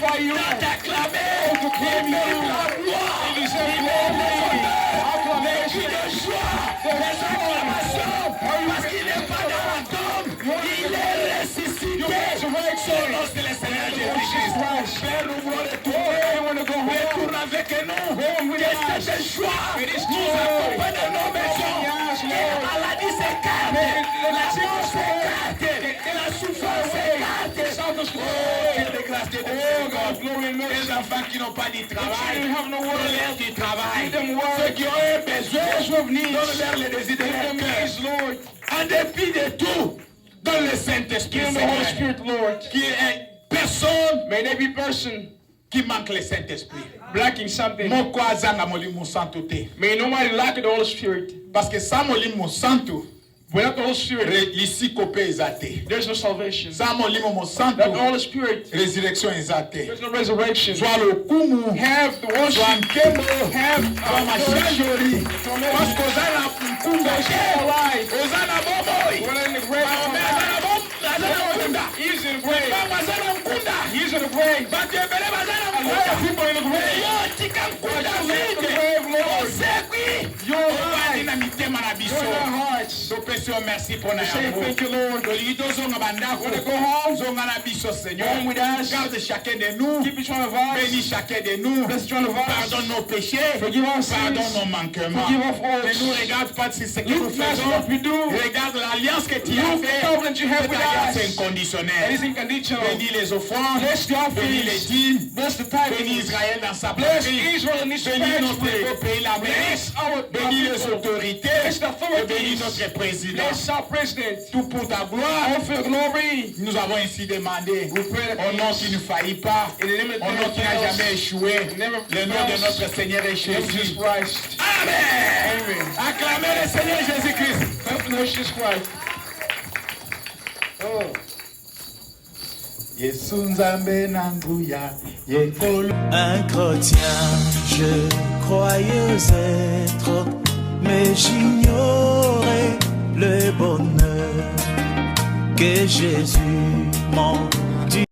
Tant acclamé. Il mérite la gloire. Il mérite acclamation. De joie. Des acclamations. Parce qu'il n'est pas dans la tombe. Il est ressuscité. Son nom c'est le Seigneur Jésus-Christ. Père, nous voulons retourner. Retourne avec nous. Que cette joie nous accompagne dans nos maisons. Que la maladie s'écarte. La mort s'écarte. La souffrance s'écarte. Oh, Dieu de grâce, Dieu de Seigneur. Les enfants qui n'ont pas de travail, donne-leur du travail. Ceux qui ont un besoin, donne-leur le désir de leur cœur. En dépit de tout, donne le Saint-Esprit, Give the Holy Spirit, Lord. qui est personne May there be person qui manque le Saint-Esprit. lacking something. Moko azanga molimo santo te. May nobody lack the Holy Spirit. Parce que sans molimo santo, Without the Holy Spirit, ici copé ezate. there's no salvation. Sans molimo mo santo, Without the Holy Spirit, résurrection ezate. there's no resurrection. Soit le kumu, Have the soit worship. nkemo, Have soit machajori. Parce qu'oza na mkunga te, oza na bomoi. When in the grave, Maome aza na mkunda. he's in the grave. Mama aza na mkunda. He's in the grave. Batu ebele baza na A lot of mkunda. people in the grave. Yo tika mkunda In the vide. grave, Lord. Osekwi. You're Obadi alive. na mitema na You're in biso. our hearts. Topesi yo merci pour na Say yango. thank you, Lord. Tolingi tozonga bandako. Wanna go home? Zonga na biso, Seigneur. Home with us. Garde chacun de nous. Keep each one of Bénis us. chacun de nous. Bless each one of us. Pardonne nos péchés. Forgive our sins. Pardonne nos manquements. Forgive our faults. Ne nous regarde pas sur ce que Look nous not faisons. what we do. Regarde la l'alliance que tu as You faite, covenant you have cette with alliance est us. It inconditionnelle. is unconditional. Bénis les offrandes, Bless the bénis les offerings. dîmes, Bless the bénis tithing. Israël dans sa Bless patrie, Israel in this bénis notre country. beau pays, l'Amérique, Bless our bénis les people. autorités, Bless the et bénis authorities. notre président. Bless our president. Tout pour ta gloire. All for your glory. Nous avons ainsi demandé, We pray that au nom qui ne faillit pas, in the name of au nom qui n'a jamais échoué, Never le nom de fails. notre Seigneur et Jesus Jésus. Christ. Amen. Amen. Acclamez le Seigneur Jésus-Christ. Help the Lord Jesus Christ. Oh. Yesu nzambe na nguya yekolo. Un chrétien, je croyais être, mais j'ignorais le bonheur que Jésus m'en